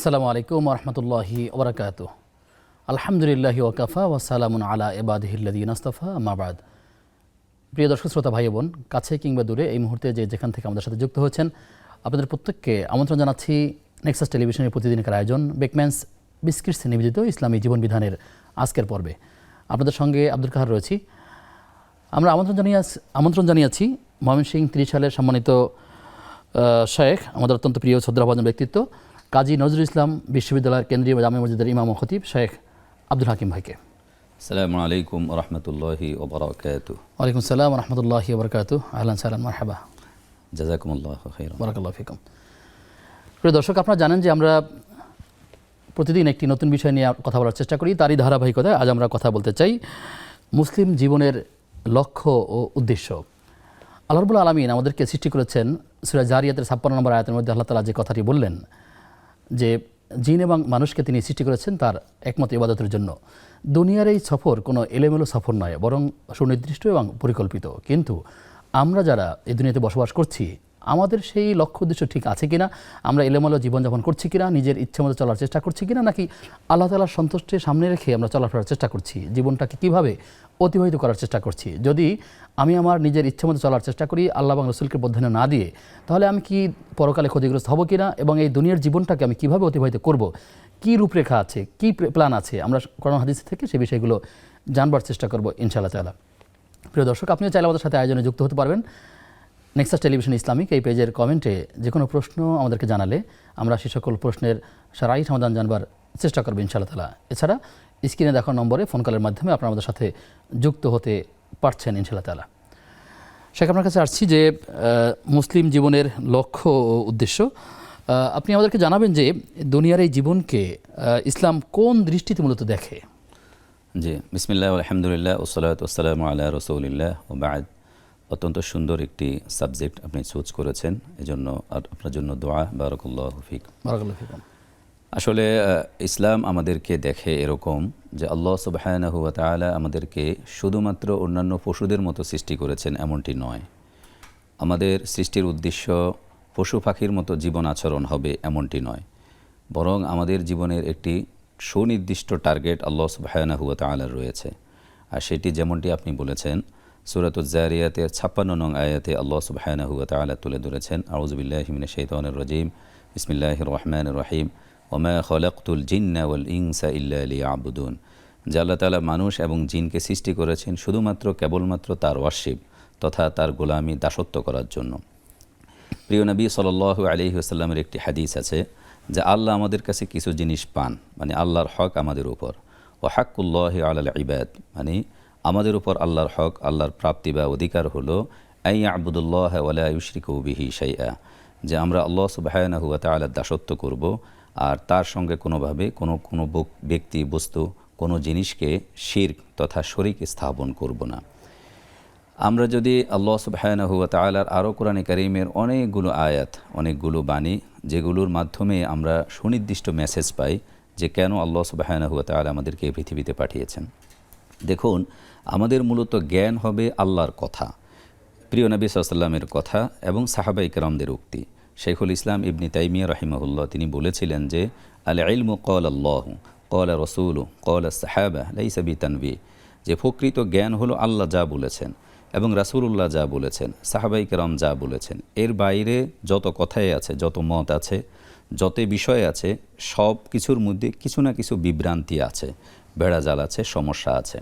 আসসালামু আলাইকুম ওয়া রাহমাতুল্লাহি ওয়া বারাকাতুহু। আলহামদুলিল্লাহি ওয়া কাফা ওয়া সালামুন আলা ইবাদিহিল্লাযিনা ইসতাফা, আম্মা বাদ। প্রিয় দর্শক শ্রোতা ভাই বোন, কাছে কিংবা দূরে এই মুহূর্তে যেখান থেকে আমাদের সাথে যুক্ত হয়েছেন, আপনাদের প্রত্যেককে আমন্ত্রণ জানাচ্ছি নেক্সাস টেলিভিশনের প্রতিদিনকার আয়োজন বেকম্যানস বিস্কিটস নিবেদিত ইসলামী জীবন বিধানের আজকের পর্বে। আপনাদের সঙ্গে আব্দুল কাহার রয়েছি। আমরা আমন্ত্রণ জানিয়েছি ময়মনসিংহ 30 সালের সম্মানিত শেখ, আমাদের অত্যন্ত প্রিয় শ্রদ্ধাভাজন ব্যক্তিত্ব, কাজী নজরুল ইসলাম বিশ্ববিদ্যালয়ের কেন্দ্রীয় জামে মসজিদের ইমাম ও খতিব শেখ আব্দুল হাকিম ভাইকে। আসসালামু আলাইকুম ওয়া রাহমাতুল্লাহি ওয়া বারাকাতুহু। ওয়ালাইকুম আসসালাম ওয়া রাহমাতুল্লাহি ওয়া বারাকাতুহু। আহলান সাহলান মারহাবা, জাযাকুমুল্লাহু খাইরান, বারাকাল্লাহু ফিকুম। প্রিয় দর্শক, আপনারা জানেন যে আমরা প্রতিদিন একটি নতুন বিষয় নিয়ে কথা বলার চেষ্টা করি। তারই ধারাবাহিকতায় আজ আমরা কথা বলতে চাই মুসলিম জীবনের লক্ষ্য ও উদ্দেশ্য। আল্লাহ রাব্বুল আলামিন আমাদেরকে সৃষ্টি করেছেন। সূরা জারিয়াতের 56 নম্বর আয়াতের মধ্যে আল্লাহ তাআলা যে কথাটি বললেন যে জিন এবং মানুষকে তিনি সৃষ্টি করেছেন তার একমত ইবাদতের জন্য। দুনিয়ার এই সফর কোনো এলোমেলো সফর নয়, বরং সুনির্দিষ্ট এবং পরিকল্পিত। কিন্তু আমরা যারা এই দুনিয়াতে বসবাস করছি, আমাদের সেই লক্ষ্য উদ্দেশ্য ঠিক আছে কিনা, আমরা এলোমেলো জীবনযাপন করছি কিনা, নিজের ইচ্ছে মতো চলার চেষ্টা করছি কিনা, নাকি আল্লাহ তাআলার সন্তুষ্টি সামনে রেখে আমরা চলাফেরার চেষ্টা করছি, জীবনটাকে কীভাবে অতিবাহিত করার চেষ্টা করছি। যদি আমি আমার নিজের ইচ্ছে মতো চলার চেষ্টা করি, আল্লাহ এবং রসুলকে প্রাধান্য না দিয়ে, তাহলে আমি কি পরকালে ক্ষতিগ্রস্ত হব কিনা, এবং এই দুনিয়ার জীবনটাকে আমি কীভাবে অতিবাহিত করব, কী রূপরেখা আছে, কী প্ল্যান আছে, আমরা কোরআন হাদিস থেকে সেই বিষয়গুলো জানবার চেষ্টা করব ইনশাআল্লাহ তাআলা। প্রিয় দর্শক, আপনিও চাইলে আমাদের সাথে আয়োজনে যুক্ত হতে পারবেন। নেক্সাস টেলিভিশন ইসলামিক এই পেজের কমেন্টে যে কোনো প্রশ্ন আমাদেরকে জানালে আমরা সে সকল প্রশ্নের সারাই সমাধান জানবার চেষ্টা করবো ইনশাআল্লাহ তাআলা। এছাড়া স্ক্রিনে দেখার নম্বরে ফোন কলের মাধ্যমে আপনারা আমাদের সাথে যুক্ত হতে পারছেন ইনশাআল্লাহ তাআলা। শেখ, আপনার কাছে আসছি যে মুসলিম জীবনের লক্ষ্য ও উদ্দেশ্য। আপনি আমাদেরকে জানাবেন যে দুনিয়ার এই জীবনকে ইসলাম কোন দৃষ্টিতে মূলত দেখে। জি, বিসমিল্লাহ আলহামদুলিল্লাহ ওয়াসসালাতু ওয়াসসালামু আলা রাসূলিল্লাহ ওয়া বা'দ। অত্যন্ত সুন্দর একটি সাবজেক্ট আপনি চুজ করেছেন, এজন্য আপনার জন্য দোয়া। বারাকাল্লাহু ফিক। বারাকাল্লাহু ফিকুম। আসলে ইসলাম আমাদেরকে দেখে এরকম যে আল্লাহ সুবহানাহু ওয়া তাআলা আমাদেরকে শুধুমাত্র অন্যান্য পশুদের মতো সৃষ্টি করেছেন এমনটি নয়। আমাদের সৃষ্টির উদ্দেশ্য পশু পাখির মতো জীবন আচরণ হবে এমনটি নয়, বরং আমাদের জীবনের একটি সুনির্দিষ্ট টার্গেট আল্লাহ সুবহানাহু ওয়া তাআলার রয়েছে। আর সেটি যেমনটি আপনি বলেছেন, সূরাতুজ জারিয়াতের 56 নং আয়াতে আল্লাহ সুবহানাহু ওয়া তাআলা তুলে ধরেছেন, আউযু বিল্লাহি মিনাশ শাইতানির রাজীম, বিসমিল্লাহির রহমানির রহিম, ওমা খলাকতুল জিন্না ওয়াল ইনসা ইল্লা লিয়াবুদুন। যে আল্লাহ তাআলা মানুষ এবং জিনকে সৃষ্টি করেছেন শুধুমাত্র কেবলমাত্র তার ওয়ার্শিপ তথা তার গোলামি দাসত্ব করার জন্য। প্রিয় নবী সাল্লাল্লাহু আলাইহি ওয়াসাল্লামের একটি হাদিস আছে যে আল্লাহ আমাদের কাছে কিছু জিনিস পান, মানে আল্লাহর হক আমাদের উপর, ও হাক্কুল্লাহি আলাল ইবাদ, মানে আমাদের উপর আল্লাহর হক, আল্লাহর প্রাপ্তি বা অধিকার হলো আই ইয়াবুদুল্লাহ ওয়া লা ইউশরিকু বিহি শাইআ, যে আমরা আল্লাহ সুবহানাহু ওয়া তাআলার দাসত্ব করব আর তার সঙ্গে কোনোভাবে কোনো ব্যক্তি, বস্তু, কোনো জিনিসকে শিরক তথা শরীক স্থাপন করব না। আমরা যদি আল্লাহ সুবহানাহু ওয়া তাআলার আরও কোরআনে কারীমের অনেকগুলো আয়াত, অনেকগুলো বাণী, যেগুলোর মাধ্যমে আমরা সুনির্দিষ্ট মেসেজ পাই যে কেন আল্লাহ সুবহানাহু ওয়া তাআলা আমাদেরকে এই পৃথিবীতে পাঠিয়েছেন। দেখুন, আমাদের মূলত জ্ঞান হবে আল্লাহর কথা, প্রিয় নবী সাল্লাল্লাহু আলাইহি ওয়াসাল্লামের কথা এবং সাহাবায়ে কেরামদের উক্তি। শাইখুল ইসলাম ইবনে তাইমিয়া রাহিমাহুল্লাহ তিনি বলেছিলেন যে আল ইলমু ক্বালা আল্লাহু ক্বালা রাসূলু ক্বালা সাহাবা লাইসা বিতানবীহ, যে প্রকৃত জ্ঞান হলো আল্লাহ যা বলেছেন এবং রাসূলুল্লাহ যা বলেছেন, সাহাবায়ে কেরাম যা বলেছেন, এর বাইরে যত কথাই আছে, যত মত আছে, যত বিষয় আছে, সব কিছুর মধ্যে কিছু না কিছু বিভ্রান্তি আছে, বেড়াজাল আছে, সমস্যা আছে।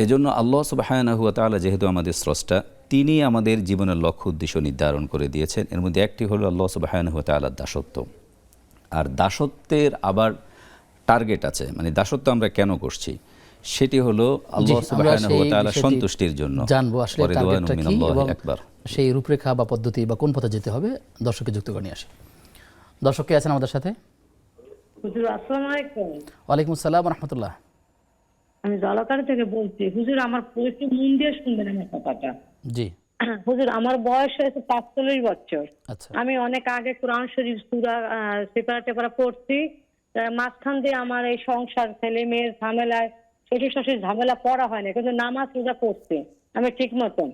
এজন্য আল্লাহ সুবহানাহু ওয়া তাআলা যেহেতু আমাদের স্রষ্টা, তিনি আমাদের জীবনের লক্ষ্য উদ্দেশ্য নির্ধারণ করে দিয়েছেন। এর মধ্যে একটি হলো আল্লাহ সুবহানাহু ওয়া তাআলার দাসত্ব। আর দাসত্বের আবার টার্গেট আছে, মানে দাসত্ব আমরা কেন করছি সেটি হলো আল্লাহ সুবহানাহু ওয়া তাআলার সন্তুষ্টির জন্য। জানবো আসলে টার্গেটটা কি এবং সেই রূপরেখা বা পদ্ধতি বা কোন পথে যেতে হবে দর্শককে যুক্ত করে নিয়ে আসি। দর্শক কে আছেন আমাদের সাথে? হুজুর আসসালামু আলাইকুম। ওয়ালাইকুম আসসালাম ওয়া রাহমাতুল্লাহ। আমি জলাকার থেকে বলছি। হুজুর, আমার একটু মন দিয়ে শুনবেন আমার কথাটা। জি হুজুর, আমার বয়স হয়েছে 45 বছর। আচ্ছা। আমি অনেক আগে কোরআন শরীফ সূরা সেপারা টেপারা পড়ছি। মাঝখান দিয়ে আমার এই সংসার, ছেলে মেয়ের ঝামেলায়, শ্বশুর শাশুড়ির ঝামেলা পড়া হয় না, কিন্তু নামাজ রোজা পড়ছি আমি ঠিক মতন।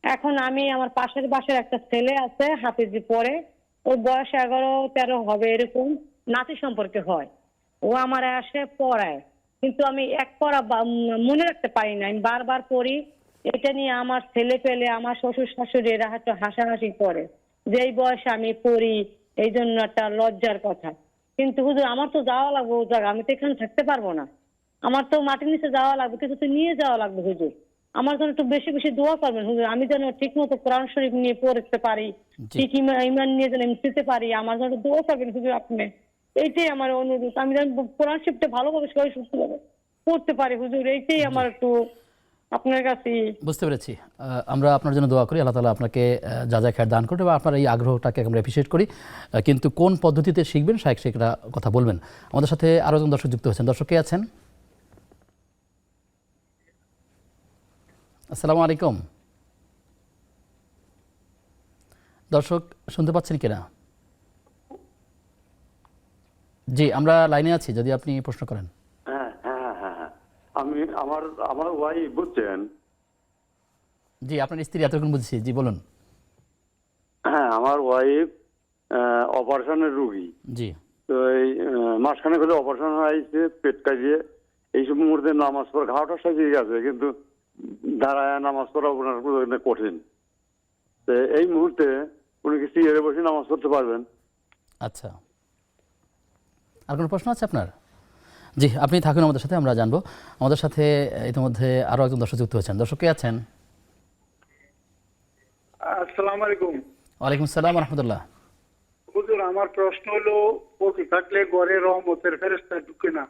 এখন আমি আমার পাশের বাসার একটা ছেলে আছে, হাফিজি পড়ে, ওর বয়স 11-13 হবে এরকম। নাতি সম্পর্কে হয়। ও আমার আসে পড়ায়, কিন্তু আমি এক পড়া মনে রাখতে পারি না। আমি বারবার পড়ি। এটা নিয়ে আমার ছেলে পেলে, আমার শ্বশুর শাশুড়ি এরা হয়তো হাসাহাসি করে যে এই বয়সে আমি পড়ি, এই জন্য একটা লজ্জার কথা। কিন্তু হুজুর আমার তো যাওয়া লাগবে ও জায়গা, আমি তো এখানে থাকতে পারবো না। আমার তো মাটির নিচে যাওয়া লাগবে, কিছু তো নিয়ে যাওয়া লাগবে হুজুর। আমার জন্য একটু বেশি বেশি দোয়া করবেন হুজুর, আমি যেন ঠিক মতো কোরআন শরীফ নিয়ে পড়তে পারি, জি। ঠিক ইমান নিয়ে যেন আমি শিখতে পারি। আমার জন্য দোয়া করবেন হুজুর আপনি। এইটাই আমার অনুরোধ, আমি যেন কোরআন শরীফটা ভালোভাবে সবাই সুস্থভাবে পড়তে পারি হুজুর, এইটাই আমার একটু আপনার কাছে। বুঝতে পেরেছি। আমরা আপনার জন্য দোয়া করি, আল্লাহ তাআলা আপনাকে যা যা খায়ের দান করবে, বা আপনার এই আগ্রহটাকে আমরা অ্যাপ্রিসিয়েট করি। কিন্তু কোন পদ্ধতিতে শিখবেন শায়েখ সেটা কথা বলবেন। আমাদের সাথে আরও একজন দর্শক যুক্ত হয়েছেন। দর্শক কে আছেন? আসসালামু আলাইকুম। দর্শক শুনতে পাচ্ছেন কিনা? জি, আমরা লাইনে আছি, যদি আপনি প্রশ্ন করেন। হ্যাঁ হ্যাঁ হ্যাঁ হ্যাঁ আমি আমার ওয়াইফ বুঝছেন। জি, আপনার স্ত্রী এতক্ষণ বুঝছি। জি বলুন। হ্যাঁ আমার ওয়াইফ অপারেশনের রুগী। জি। তো এই মাসখানেক হলে অপারেশন হয়েছে পেট কাজিয়ে। এইসব মুহূর্তে নামাজ পড়া ঘাওটা সাজিয়ে গেছে, কিন্তু দাঁড়ায় নামাজ পড়া ওনার জন্য কঠিন। তো এই মুহূর্তে উনি কি চেয়ারে বসে নামাজ পড়তে পারবেন? আচ্ছা, আর কোনো প্রশ্ন আছে আপনার? জি, আপনি থাকুন আমাদের সাথে, আমরা জানবো। আমাদের সাথে ইতিমধ্যে আরও একজন দর্শক যুক্ত হয়েছেন। দর্শক কে আছেন? আসসালামু আলাইকুম। ওয়ালাইকুম আসসালাম রহমতুল্লাহ। হুজুর আমার প্রশ্ন হলো, ফটো থাকলে ঘরে রহমতের ফেরেশতা ঢুকে না,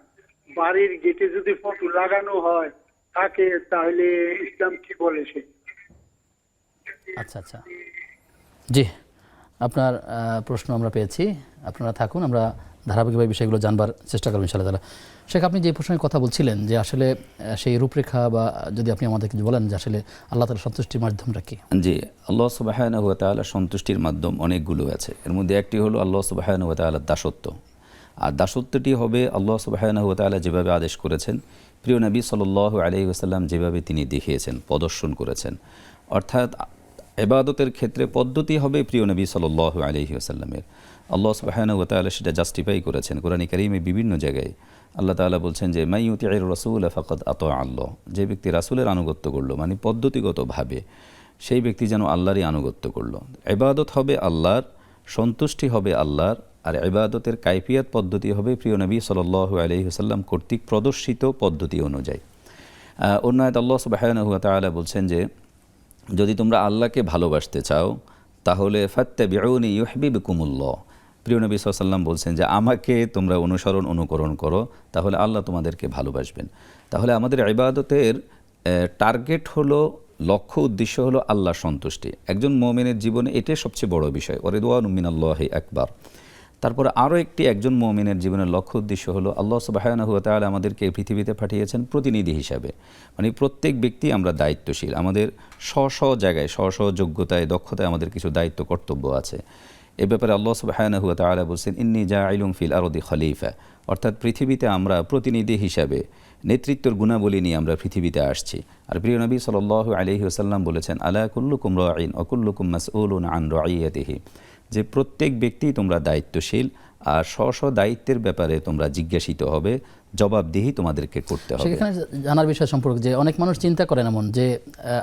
বাড়ির গেটে যদি ফটো লাগানো হয় থাকে তাহলে ইসলাম কি বলে সে? আচ্ছা আচ্ছা, জি, আপনার প্রশ্ন আমরা পেয়েছি। আপনারা থাকুন, আমরা ধারাবাহিকভাবে বিষয়গুলো জানবার চেষ্টা করব ইনশাআল্লাহ তাআলা। শেখ, আপনি যে প্রসঙ্গে কথা বলছিলেন যে আসলে সেই রূপরেখা, বা যদি আপনি আমাদেরকে বলেন যে আসলে আল্লাহ তাআলার সন্তুষ্টির মাধ্যমটা কি? জি, আল্লাহ সুবহানাহু ওয়া তাআলা সন্তুষ্টির মাধ্যম অনেকগুলো আছে। এর মধ্যে একটি হলো আল্লাহ সুবহানাহু ওয়া তাআলার দাসত্ব। আর দাসত্বটি হবে আল্লাহ সুবহানাহু ওয়া তাআলা যেভাবে আদেশ করেছেন, প্রিয় নবী সাল্লাল্লাহু আলাইহি ওয়াসাল্লাম যেভাবে তিনি দেখিয়েছেন, প্রদর্শন করেছেন। অর্থাৎ ইবাদতের ক্ষেত্রে পদ্ধতি হবে প্রিয় নবী সাল্লাল্লাহু আলাইহি ওয়াসাল্লামের। আল্লাহ সুবহানাহু ওয়া তাআলা সেটা জাস্টিফাই করেছেন কোরআনে কারীমে বিভিন্ন জায়গায়। আল্লাহ তাআলা বলছেন যে মাই ইউতিউর রাসূল ফাকাদ আতা আল্লাহ, যে ব্যক্তি রাসূলের আনুগত্য করলো, মানে পদ্ধতিগতভাবে, সেই ব্যক্তি যেন আল্লাহরই আনুগত্য করলো। ইবাদত হবে আল্লাহর, সন্তুষ্টি হবে আল্লাহর, আর ইবাদতের কাইফিয়াত পদ্ধতি হবে প্রিয় নবী সাল্লাল্লাহু আলাইহি ওয়াসাল্লাম কর্তৃক প্রদর্শিত পদ্ধতি অনুযায়ী। অন্য আয়াতে আল্লাহ সুবহানাহু ওয়া তাআলা বলছেন যে যদি তোমরা আল্লাহকে ভালোবাসতে চাও তাহলে ফাত্তাবিউনি ইউহিব্বুকুমুল্লাহ। প্রিয় নবী সাল্লাল্লাহু আলাইহি ওয়াসাল্লাম বলছেন যে আমাকে তোমরা অনুকরণ করো, তাহলে আল্লাহ তোমাদেরকে ভালোবাসবেন। তাহলে আমাদের ইবাদতের টার্গেট হলো, লক্ষ্য উদ্দেশ্য হলো আল্লাহ সন্তুষ্টি। একজন মুমিনের জীবনে এটাই সবচেয়ে বড় বিষয়। ওয়ারিদওয়ানু মিনাল্লাহি আকবার। তারপরে আরও একজন মুমিনের জীবনের লক্ষ্য উদ্দেশ্য হলো আল্লাহ সুবহানাহু ওয়া তাআলা আমাদেরকে পৃথিবীতে পাঠিয়েছেন প্রতিনিধি হিসাবে। মানে প্রত্যেক ব্যক্তি আমরা দায়িত্বশীল, আমাদের স্ব জায়গায় স্ব যোগ্যতায় দক্ষতায় আমাদের কিছু দায়িত্ব কর্তব্য আছে। এ ব্যাপারে আল্লাহ সুবহানাহু ওয়া তাআলা বলছেন ইন্নী জাইলুম ফিল আরদি খলিফা, অর্থাৎ পৃথিবীতে আমরা প্রতিনিধি হিসাবে নেতৃত্বের গুণাবলী নিয়ে আমরা পৃথিবীতে আসছি। আর প্রিয় নবী সাল্লাল্লাহু আলাইহি ওয়াসাল্লাম বলেছেন আলা কুল্লুকুম রাঈন ওয়া কুল্লুকুম মাসউলুন আন রাঈয়াতিহি, যে প্রত্যেক ব্যক্তি তোমরা দায়িত্বশীল, আর স্ব দায়িত্বের ব্যাপারে তোমরা জিজ্ঞাসিত হবে, জবাবদিহি তোমাদেরকে করতে হবে। সেখানে জানার বিষয় সম্পর্কে যে অনেক মানুষ চিন্তা করেন এমন যে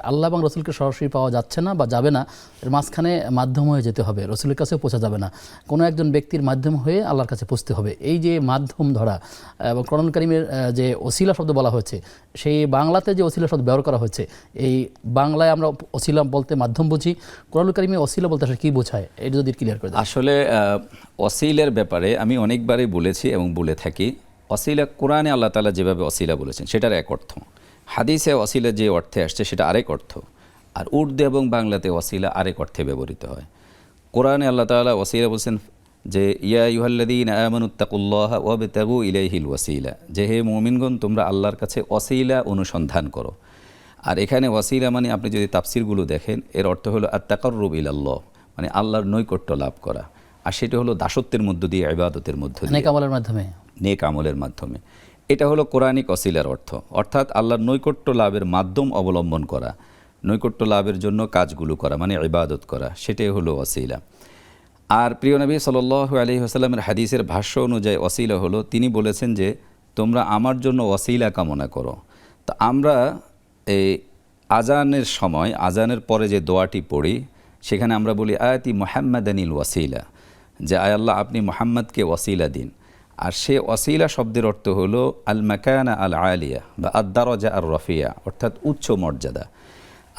আল্লাহ এবং রসুলকে সরাসরি পাওয়া যাচ্ছে না বা যাবে না, এর মাঝখানে মাধ্যম হয়ে যেতে হবে, রসুলের কাছেও পৌঁছা যাবে না, কোনো একজন ব্যক্তির মাধ্যম হয়ে আল্লাহর কাছে পৌঁছতে হবে। এই যে মাধ্যম ধরা, এবং কোরআন কারীমের যে ওসিলা শব্দ বলা হয়েছে, সেই বাংলাতে যে ওসিলা শব্দ ব্যবহার করা হয়েছে, এই বাংলায় আমরা ওসিলা বলতে মাধ্যম বুঝি, কোরআন কারীমে ওসিলা বলতে আসলে কী বোঝায়, এটা যদি ক্লিয়ার করে দেন। আসলে ওসিলার ব্যাপারে আমি অনেকবারই বলেছি এবং বলে থাকি, ওসিলা কোরআনে আল্লাহ তাআলা যেভাবে ওসিলা বলেছেন সেটার এক অর্থ, হাদিসে ওসিলা যে অর্থে আসছে সেটা আরেক অর্থ, আর উর্দু এবং বাংলাতে ওসিলা আরেক অর্থে ব্যবহৃত হয়। কোরআনে আল্লাহ তাআলা ওসিলা বলছেন যে ইয়া আইয়ুহাল্লাযীনা আমানুত্তাকুল্লাহা ওয়াবতাগু ইলাইহিল ওয়াসিলা, যে হে মুমিনগণ তোমরা আল্লাহর কাছে ওসিলা অনুসন্ধান করো। আর এখানে ওসিলা মানে আপনি যদি তাফসিরগুলো দেখেন, এর অর্থ হলো আত-তাকাররুব ইলাল্লাহ, মানে আল্লাহর নৈকট্য লাভ করা। আর সেটা হলো দাসত্বের মধ্য দিয়ে, ইবাদতের মধ্য দিয়ে, নেক আমলের মাধ্যমে, নেক আমলের মাধ্যমে। এটা হলো কোরআনিক ওসিলার অর্থ, অর্থাৎ আল্লাহর নৈকট্য লাভের মাধ্যম অবলম্বন করা, নৈকট্য লাভের জন্য কাজগুলো করা, মানে ইবাদত করা, সেটাই হলো ওসিলা। আর প্রিয় নবী সাল্লাল্লাহু আলাইহি ওয়াসাল্লামের হাদিসের ভাষ্য অনুযায়ী ওয়াসিলা হলো, তিনি বলেছেন যে তোমরা আমার জন্য ওয়াসিলা কামনা করো। তো আমরা এই আজানের সময়, আজানের পরে যে দোয়াটি পড়ি, সেখানে আমরা বলি আয়াতি মুহাম্মাদানিল ওয়াসিলা, যে আয় আল্লাহ আপনি মুহাম্মদকে ওয়াসিলা দিন। আর সে ওয়াসিলা শব্দের অর্থ হলো আল মাকানা আল আলিয়া বা আদ-দারাজা আর রফিয়া, অর্থাৎ উচ্চ মর্যাদা।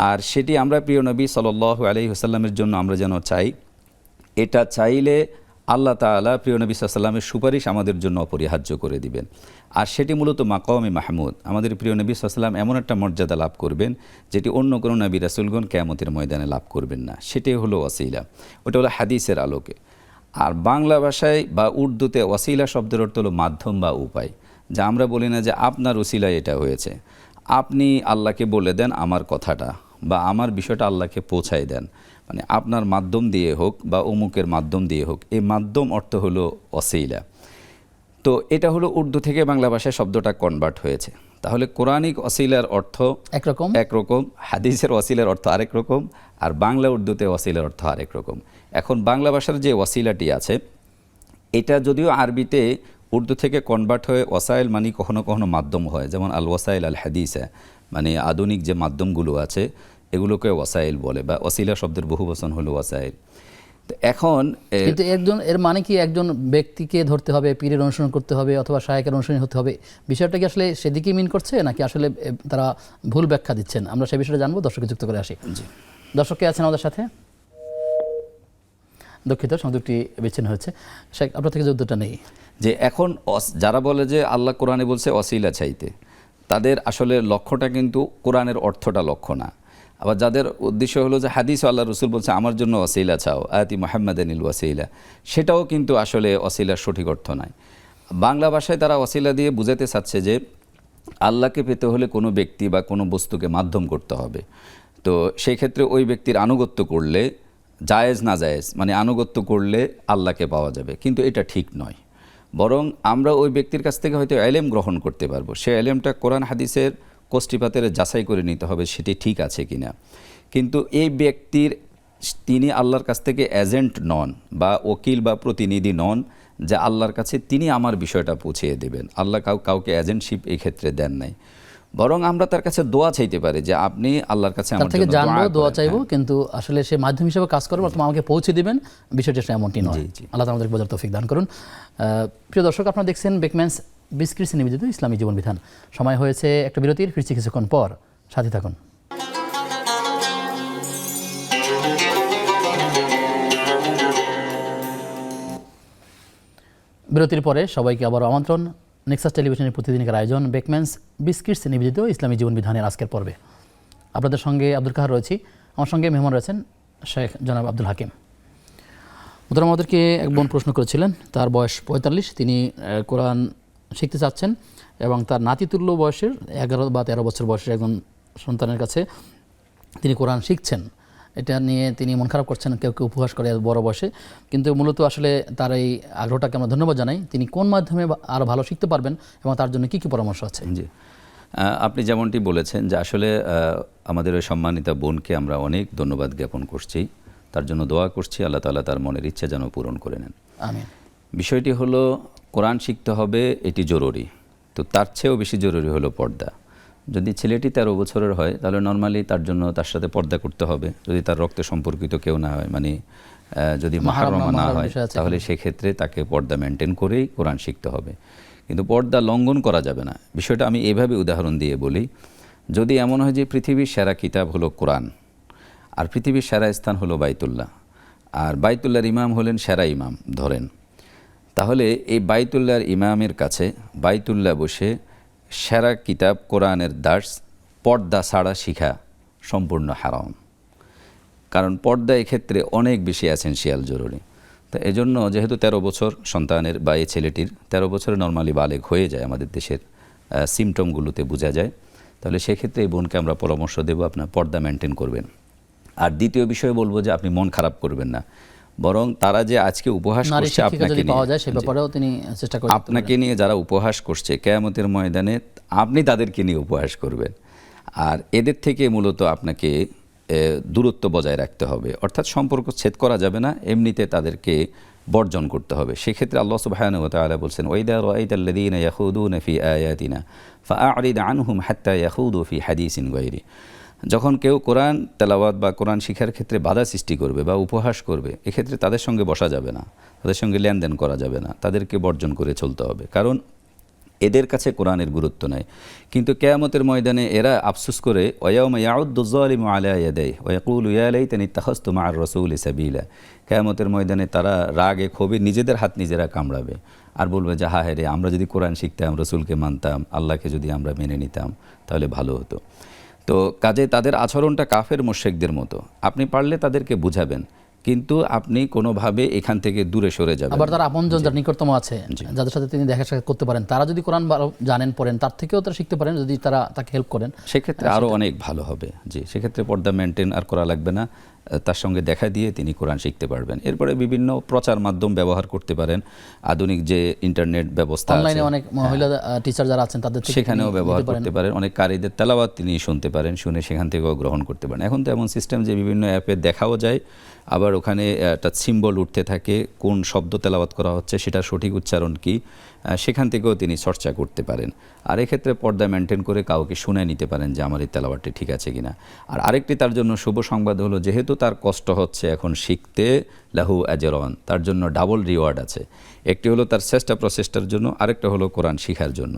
আর সেটি আমরা প্রিয় নবী সাল্লাল্লাহু আলাইহি ওয়াসাল্লামের জন্য আমরা যেন চাই, এটা চাইলে আল্লাহ তাআলা প্রিয় নবী সাল্লাল্লাহু আলাইহি ওয়াসাল্লামের সুপারিশ আমাদের জন্য অপরিহার্য করে দিবেন। আর সেটি মূলত মাকামে মাহমুদ, আমাদের প্রিয় নবী সাল্লাল্লাহু আলাইহি ওয়াসাল্লাম এমন একটা মর্যাদা লাভ করবেন যেটি অন্য কোনো নবী রাসূলগণ কিয়ামতের ময়দানে লাভ করবেন না। সেটাই হলো ওয়াসিলা, ওটা হলো হাদিসের আলোকে। আর বাংলা ভাষায় বা উর্দুতে ওয়াসিলা শব্দের অর্থ হলো মাধ্যম বা উপায়, যা আমরা বলি না যে আপনার ওসিলায় এটা হয়েছে, আপনি আল্লাহকে বলে দেন আমার কথাটা বা আমার বিষয়টা আল্লাহকে পৌঁছায় দেন, মানে আপনার মাধ্যম দিয়ে হোক বা অমুকের মাধ্যম দিয়ে হোক, এই মাধ্যম অর্থ হলো ওসিলা। তো এটা হলো উর্দু থেকে বাংলা ভাষায় শব্দটা কনভার্ট হয়েছে। তাহলে কোরআনিক ওসিলার অর্থ একরকম, হাদিসের ওসিলার অর্থ আরেক রকম, আর বাংলা উর্দুতে ওসিলার অর্থ আরেক রকম। এখন বাংলা ভাষার যে ওসিলাটি আছে, এটা যদিও আরবিতে উর্দু থেকে কনভার্ট হয়ে ওসাইল মানে কখনো কখনো মাধ্যম হয়, যেমন আল ওয়াসাইল আল হাদিসা, মানে আধুনিক যে মাধ্যমগুলো আছে এগুলোকে ওয়াসাইল বলে, বা ওসিলা শব্দের বহুবচন হলো ওয়াসাইল। তো এখন কিন্তু এর মানে কি একজন ব্যক্তিকে ধরতে হবে, পীরের অনুসরণ করতে হবে অথবা শায়েখের অনুসরণ হতে হবে, বিষয়টা কি আসলে সেদিকেই মিন করছে নাকি আসলে তারা ভুল ব্যাখ্যা দিচ্ছেন? আমরা সেই বিষয়টা জানবো, দর্শককে যুক্ত করে আসি। দর্শককে আছেন আমাদের সাথে? দুঃখিত, সংযোগটি বিচ্ছিন্ন হয়েছে। শেখ, আপনার থেকে যে উত্তরটা নেই যে এখন যারা বলে যে আল্লাহ কোরআনে বলছে ওসিলা চাইতে, তাদের আসলে লক্ষ্যটা কিন্তু কোরআনের অর্থটা লক্ষ্য না। আবার যাদের উদ্দেশ্য হলো যে হাদিস আল্লাহ রসুল বলছে আমার জন্য ওসিলা চাও, আয়াতি মুহাম্মাদানিল ওয়াসিলা, সেটাও কিন্তু আসলে ওসিলার সঠিক অর্থ নয়। বাংলা ভাষায় তারা ওসিলা দিয়ে বুঝাতে চাচ্ছে যে আল্লাহকে পেতে হলে কোনো ব্যক্তি বা কোনো বস্তুকে মাধ্যম করতে হবে। তো সেই ক্ষেত্রে ওই ব্যক্তির আনুগত্য করলে, জায়েজ না জায়েজ মানে আনুগত্য করলে আল্লাহকে পাওয়া যাবে, কিন্তু এটা ঠিক নয়। বরং আমরা ওই ব্যক্তির কাছ থেকে হয়তো এলেম গ্রহণ করতে পারবো, সে এলেমটা কোরআন হাদিসের কোষ্ঠীপাতের যাচাই করে নিতে হবে সেটি ঠিক আছে কিনা। কিন্তু এই ব্যক্তির, তিনি আল্লাহর কাছ থেকে এজেন্ট নন বা ওকিল বা প্রতিনিধি নন যে আল্লাহর কাছে তিনি আমার বিষয়টা পৌঁছিয়ে দেবেন। আল্লাহ কাউকে এজেন্টশিপ এই ক্ষেত্রে দেন নাই, বরং আমরা তার কাছে দোয়া চাইতে পারি যে আপনি আল্লাহর কাছে আমার জন্য জানবো, দোয়া চাইবো, কিন্তু আসলে সে মাধ্যম হিসেবে কাজ করবে অথবা আমাকে পৌঁছে দিবেন, বিষয়টা এমনটি নয়। আল্লাহ তাআলা আমাদের বোঝার তৌফিক দান করুন। প্রিয় দর্শক, আপনারা দেখছেন বেকম্যানস বিস্কিটস নিবেদিত ইসলামী জীবন বিধান। সময় হয়েছে একটা বিরতির, ফিরছি কিছুক্ষণ পর, সাথে থাকুন। বিরতির পরে সবাইকে আবার আমন্ত্রণ নেক্সাস টেলিভিশনের প্রতিদিনের আয়োজন বেকম্যানস বিস্কিটস নিবেদিত ইসলামী জীবন বিধানের আজকের পর্বে। আপনাদের সঙ্গে আব্দুল কাহার রয়েছি, আমার সঙ্গে মেহমান রয়েছেন শেখ জনাব আব্দুল হাকিম। মোহতারাম, আমাদেরকে এক বোন প্রশ্ন করেছিলেন, তার বয়স 45, তিনি কোরআন শিখতে চাচ্ছেন এবং তার নাতিতুল্য বয়সের 11 বা 13 বছর বয়সের একজন সন্তানের কাছে তিনি কোরআন শিখছেন। এটা নিয়ে তিনি মন খারাপ করছেন, কেউ কেউ উপহাস করে বড় বয়সে, কিন্তু মূলত আসলে তার এই আগ্রহটাকে আমরা ধন্যবাদ জানাই। তিনি কোন মাধ্যমে আরও ভালো শিখতে পারবেন এবং তার জন্য কী কী পরামর্শ আছে? জি, আপনি যেমনটি বলেছেন যে আসলে আমাদের ওই সম্মানিতা বোনকে আমরা অনেক ধন্যবাদ জ্ঞাপন করছি, তার জন্য দোয়া করছি আল্লাহ তাআলা তার মনের ইচ্ছা যেন পূরণ করে নেন। আমিন। বিষয়টি হলো কোরআন শিখতে হবে, এটি জরুরি। তো তার চেয়েও বেশি জরুরি হলো পর্দা। যদি ছেলেটি 13 বছরের হয় তাহলে নর্মালি তার জন্য তার সাথে পর্দা করতে হবে, যদি তার রক্তে সম্পর্কিত কেউ না হয়, মানে যদি মাহরামা না হয়, তাহলে সেক্ষেত্রে তাকে পর্দা মেনটেন করেই কোরআন শিখতে হবে। কিন্তু পর্দা লঙ্ঘন করা যাবে না। বিষয়টা আমি এভাবে উদাহরণ দিয়ে বলি, যদি এমন হয় যে পৃথিবীর সেরা কিতাব হলো কোরআন, আর পৃথিবীর সেরা স্থান হলো বাইতুল্লাহ, আর বাইতুল্লাহর ইমাম হলেন সেরা ইমাম ধরেন, তাহলে এই বাইতুল্লাহর ইমামের কাছে বাইতুল্লাহ বসে সেরা কিতাব কোরআনের দার্স পর্দা ছাড়া শিখা সম্পূর্ণ হারাম। কারণ পর্দা এক্ষেত্রে অনেক বেশি এসেনশিয়াল, জরুরি। তো এজন্য যেহেতু 13 বছর সন্তানের বা এই ছেলেটির 13 বছরে নর্মালি বালেগ হয়ে যায়, আমাদের দেশের সিমটমগুলোতে বোঝা যায়, তাহলে সেক্ষেত্রে এই বোনকে আমরা পরামর্শ দেব আপনার পর্দা মেনটেন করবেন। আর দ্বিতীয় বিষয় বলবো যে আপনি মন খারাপ করবেন না, বরং তারা যে আজকে উপহাস করছে আপনাকে নিয়ে, যারা উপহাস করছে কিয়ামতের ময়দানে আপনি তাদেরকে নিয়ে উপহাস করবেন। আর এদের থেকে মূলত আপনাকে দূরত্ব বজায় রাখতে হবে, অর্থাৎ সম্পর্ক ছেদ করা যাবে না, এমনিতে তাদেরকে বর্জন করতে হবে। সেক্ষেত্রে আল্লাহ সুবহানাহু ওয়া তাআলা বলছেন, ওয়াইদা রাআইতাল্লাযীনা ইয়াখুদুনা ফি আয়াতিনা ফাআরিদ আনহুম হাত্তা ইয়াখুদু ফি হাদিসিন গায়রি। যখন কেউ কোরআন তেলাওয়াত বা কোরআন শিক্ষার ক্ষেত্রে বাধা সৃষ্টি করবে বা উপহাস করবে, এক্ষেত্রে তাদের সঙ্গে বসা যাবে না, তাদের সঙ্গে লেনদেন করা যাবে না, তাদেরকে বর্জন করে চলতে হবে, কারণ এদের কাছে কোরআনের গুরুত্ব নাই। কিন্তু কিয়ামতের ময়দানে এরা আফসোস করে, ওয়ায়াউমা ইয়াউদ্দুয যালিমু আলা ইয়াদাইহি ওয়া ইয়াকুলু ইয়া লাইতানি ইত্তাখাযতু মা'আর রাসূলি সাবিলা। কিয়ামতের ময়দানে তারা রাগে ক্ষোভে নিজেদের হাত নিজেরা কামড়াবে আর বলবে যে হা রে, আমরা যদি কোরআন শিখতাম, রসুলকে মানতাম, আল্লাহকে যদি আমরা মেনে নিতাম তাহলে ভালো হতো। তো কাজে তাদের আচরণটা কাফের মুশরিকদের মতো। আপনি পারলে তাদেরকে বুঝাবেন, কিন্তু আপনি কোনোভাবে এখান থেকে দূরে সরে যাবেন। আবার তারা আপনজন যারা নিকটতম আছে, যাদের সাথে তিনি দেখা সাক্ষাৎ করতে পারেন, তারা যদি কোরআন জানেন পড়েন, তার থেকেও তারা শিখতে পারেন, যদি তারা তাকে হেল্প করেন, সেক্ষেত্রে আরও অনেক ভালো হবে। জি, সেক্ষেত্রে পর্দা মেনটেন আর করা লাগবে না, তার সঙ্গে দেখা দিয়ে তিনি কোরআন শিখতে পারবেন। এরপরে বিভিন্ন প্রচার মাধ্যম ব্যবহার করতে পারেন, আধুনিক যে ইন্টারনেট ব্যবস্থা আছে, অনলাইনে অনেক মহিলা টিচার যারা আছেন তাদের থেকে সেখানেও ব্যবহার করতে পারেন। অনেক কারীদের তেলাওয়াত তিনি শুনতে পারেন, শুনে সেখান থেকেও গ্রহণ করতে পারেন। এখন তো এমন সিস্টেম যে বিভিন্ন অ্যাপে দেখাও যায়, আবার ওখানে একটা সিম্বল উঠতে থাকে, কোন শব্দ তেলাওয়াত করা হচ্ছে সেটার সঠিক উচ্চারণ কি, সেখান থেকেও তিনি চর্চা করতে পারেন। আর এক্ষেত্রে পর্দা মেনটেন করে কাউকে শুনে নিতে পারেন যে আমার এই তেলাওয়াতটি ঠিক আছে কিনা। আর আরেকটি তার জন্য শুভ সংবাদ হলো, যেহেতু তার কষ্ট হচ্ছে এখন শিখতে, লাহু আজরন, তার জন্য ডাবল রিওয়ার্ড আছে। একটি হলো তার চেষ্টা প্রচেষ্টার জন্য, আরেকটা হলো কোরআন শিখার জন্য।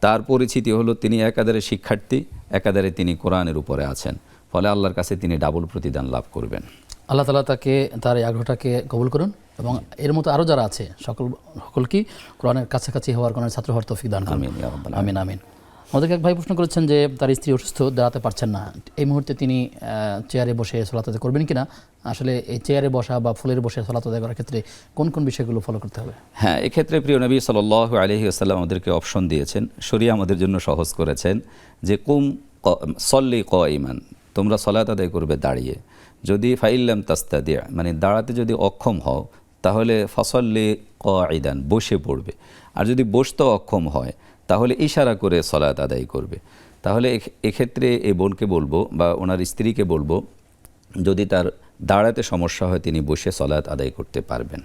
তার পরিচিতি হলো তিনি একাধারে শিক্ষার্থী, একাধারে তিনি কোরআনের উপরে আছেন, ফলে আল্লাহর কাছে তিনি ডাবল প্রতিদান লাভ করবেন। আল্লাহ তাআলা তাকে তার এই আগ্রহটাকে কবুল করুন এবং এর মতো আরও যারা আছে সকলকে কোরআনের কাছাকাছি হওয়ার, কোরআনের ছাত্র হওয়ার তৌফিক দান করুন। আমিন ইয়া রাব্বাল আমিন আমিন। আমাদেরকে এক ভাই প্রশ্ন করেছেন যে তার স্ত্রী অসুস্থ, দাঁড়াতে পারছেন না, এই মুহূর্তে তিনি চেয়ারে বসে সালাত আদায় করবেন কিনা? আসলে এই চেয়ারে বসা বা ফুলের বসে সালাত আদায় করার ক্ষেত্রে কোন কোন বিষয়গুলো ফলো করতে হবে? হ্যাঁ, এক্ষেত্রে প্রিয় নবী সাল্লাল্লাহু আলাইহি ওয়াসাল্লাম আমাদেরকে অপশন দিয়েছেন, শরিয়া আমাদের জন্য সহজ করেছেন যে সল্লি কাইমান, তোমরা সালাত আদায় করবে দাঁড়িয়ে। যদি ফাইল্লাম তাস্তাদিয়া, মানে দাঁড়াতে যদি অক্ষম হও, তাহলে ফসল্লি কাইদান, বসে পড়বে। আর যদি বসতে অক্ষম হয় তাহলে ইশারা করে সালাত আদায় করবে। তাহলে এক্ষেত্রে এই বোনকে বলবো বা ওনার স্ত্রীকে বলবো, যদি তার দাঁড়াতে সমস্যা হয় তিনি বসে সালাত আদায় করতে পারবেন,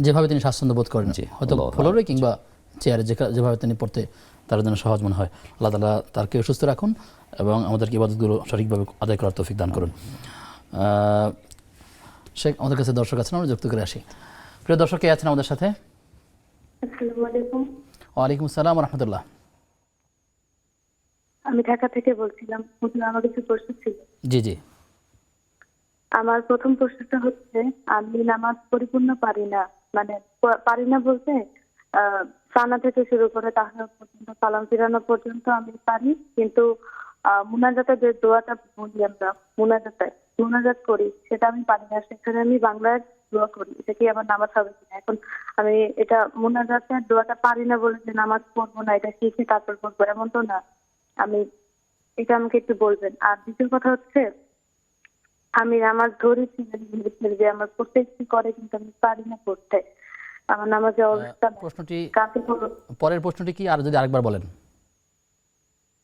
যেভাবে তিনি স্বাচ্ছন্দ্য বোধ করেন, হয়তো ফ্লোরে কিংবা চেয়ারে, যেভাবে তিনি পড়তে তার জন্য সহজ মনে হয়। আল্লাহ তাআলা তাকে সুস্থ রাখুন এবং আমাদেরকে ইবাদতগুলো সঠিকভাবে আদায় করার তৌফিক দান করুন। শেখ আমাদের কাছে দর্শক আছেন, আমরা যুক্ত করে আসি। প্রিয় দর্শক কে আছেন আমাদের সাথে? আসসালামু আলাইকুম। ওয়ালাইকুম আসসালাম ওয়া রাহমাতুল্লাহ। আমি ঢাকা থেকে বলছিলাম। আমার কিছু প্রশ্ন ছিল। জি জি। আমার প্রথম প্রশ্নটা হচ্ছে, আমি নামাজ পরিপূর্ণ পারি না, মানে পারি না বলতে সানা থেকে শুরু করে তাহলে পর্যন্ত, সালাম ফিরানো পর্যন্ত আমি পারি, কিন্তু মুনাজাতে যে দোয়াটা বলি আমরা, মুনাজাত করি, সেটা আমি পারি না। সেখানে আমি বাংলায় দোয়া করি, এটা কি আমার নামাজ হবে কিনা? এখন আমি এটা মুনাজাতের দোয়াটা পারি না বলে যে নামাজ পড়বো না, এটা শিখে তারপর পড়বো এমন তো না। আমি এটা আমাকে একটু বলবেন। আর দ্বিতীয় কথা হচ্ছে, আমি নামাজ ধরেছি যে আমার পড়তে ইচ্ছে করে, কিন্তু আমি পারি না পড়তে। আমার নামাজের অবস্থা প্রশ্নটি, পরের প্রশ্নটি কি আর যদি আরেকবার বলেন?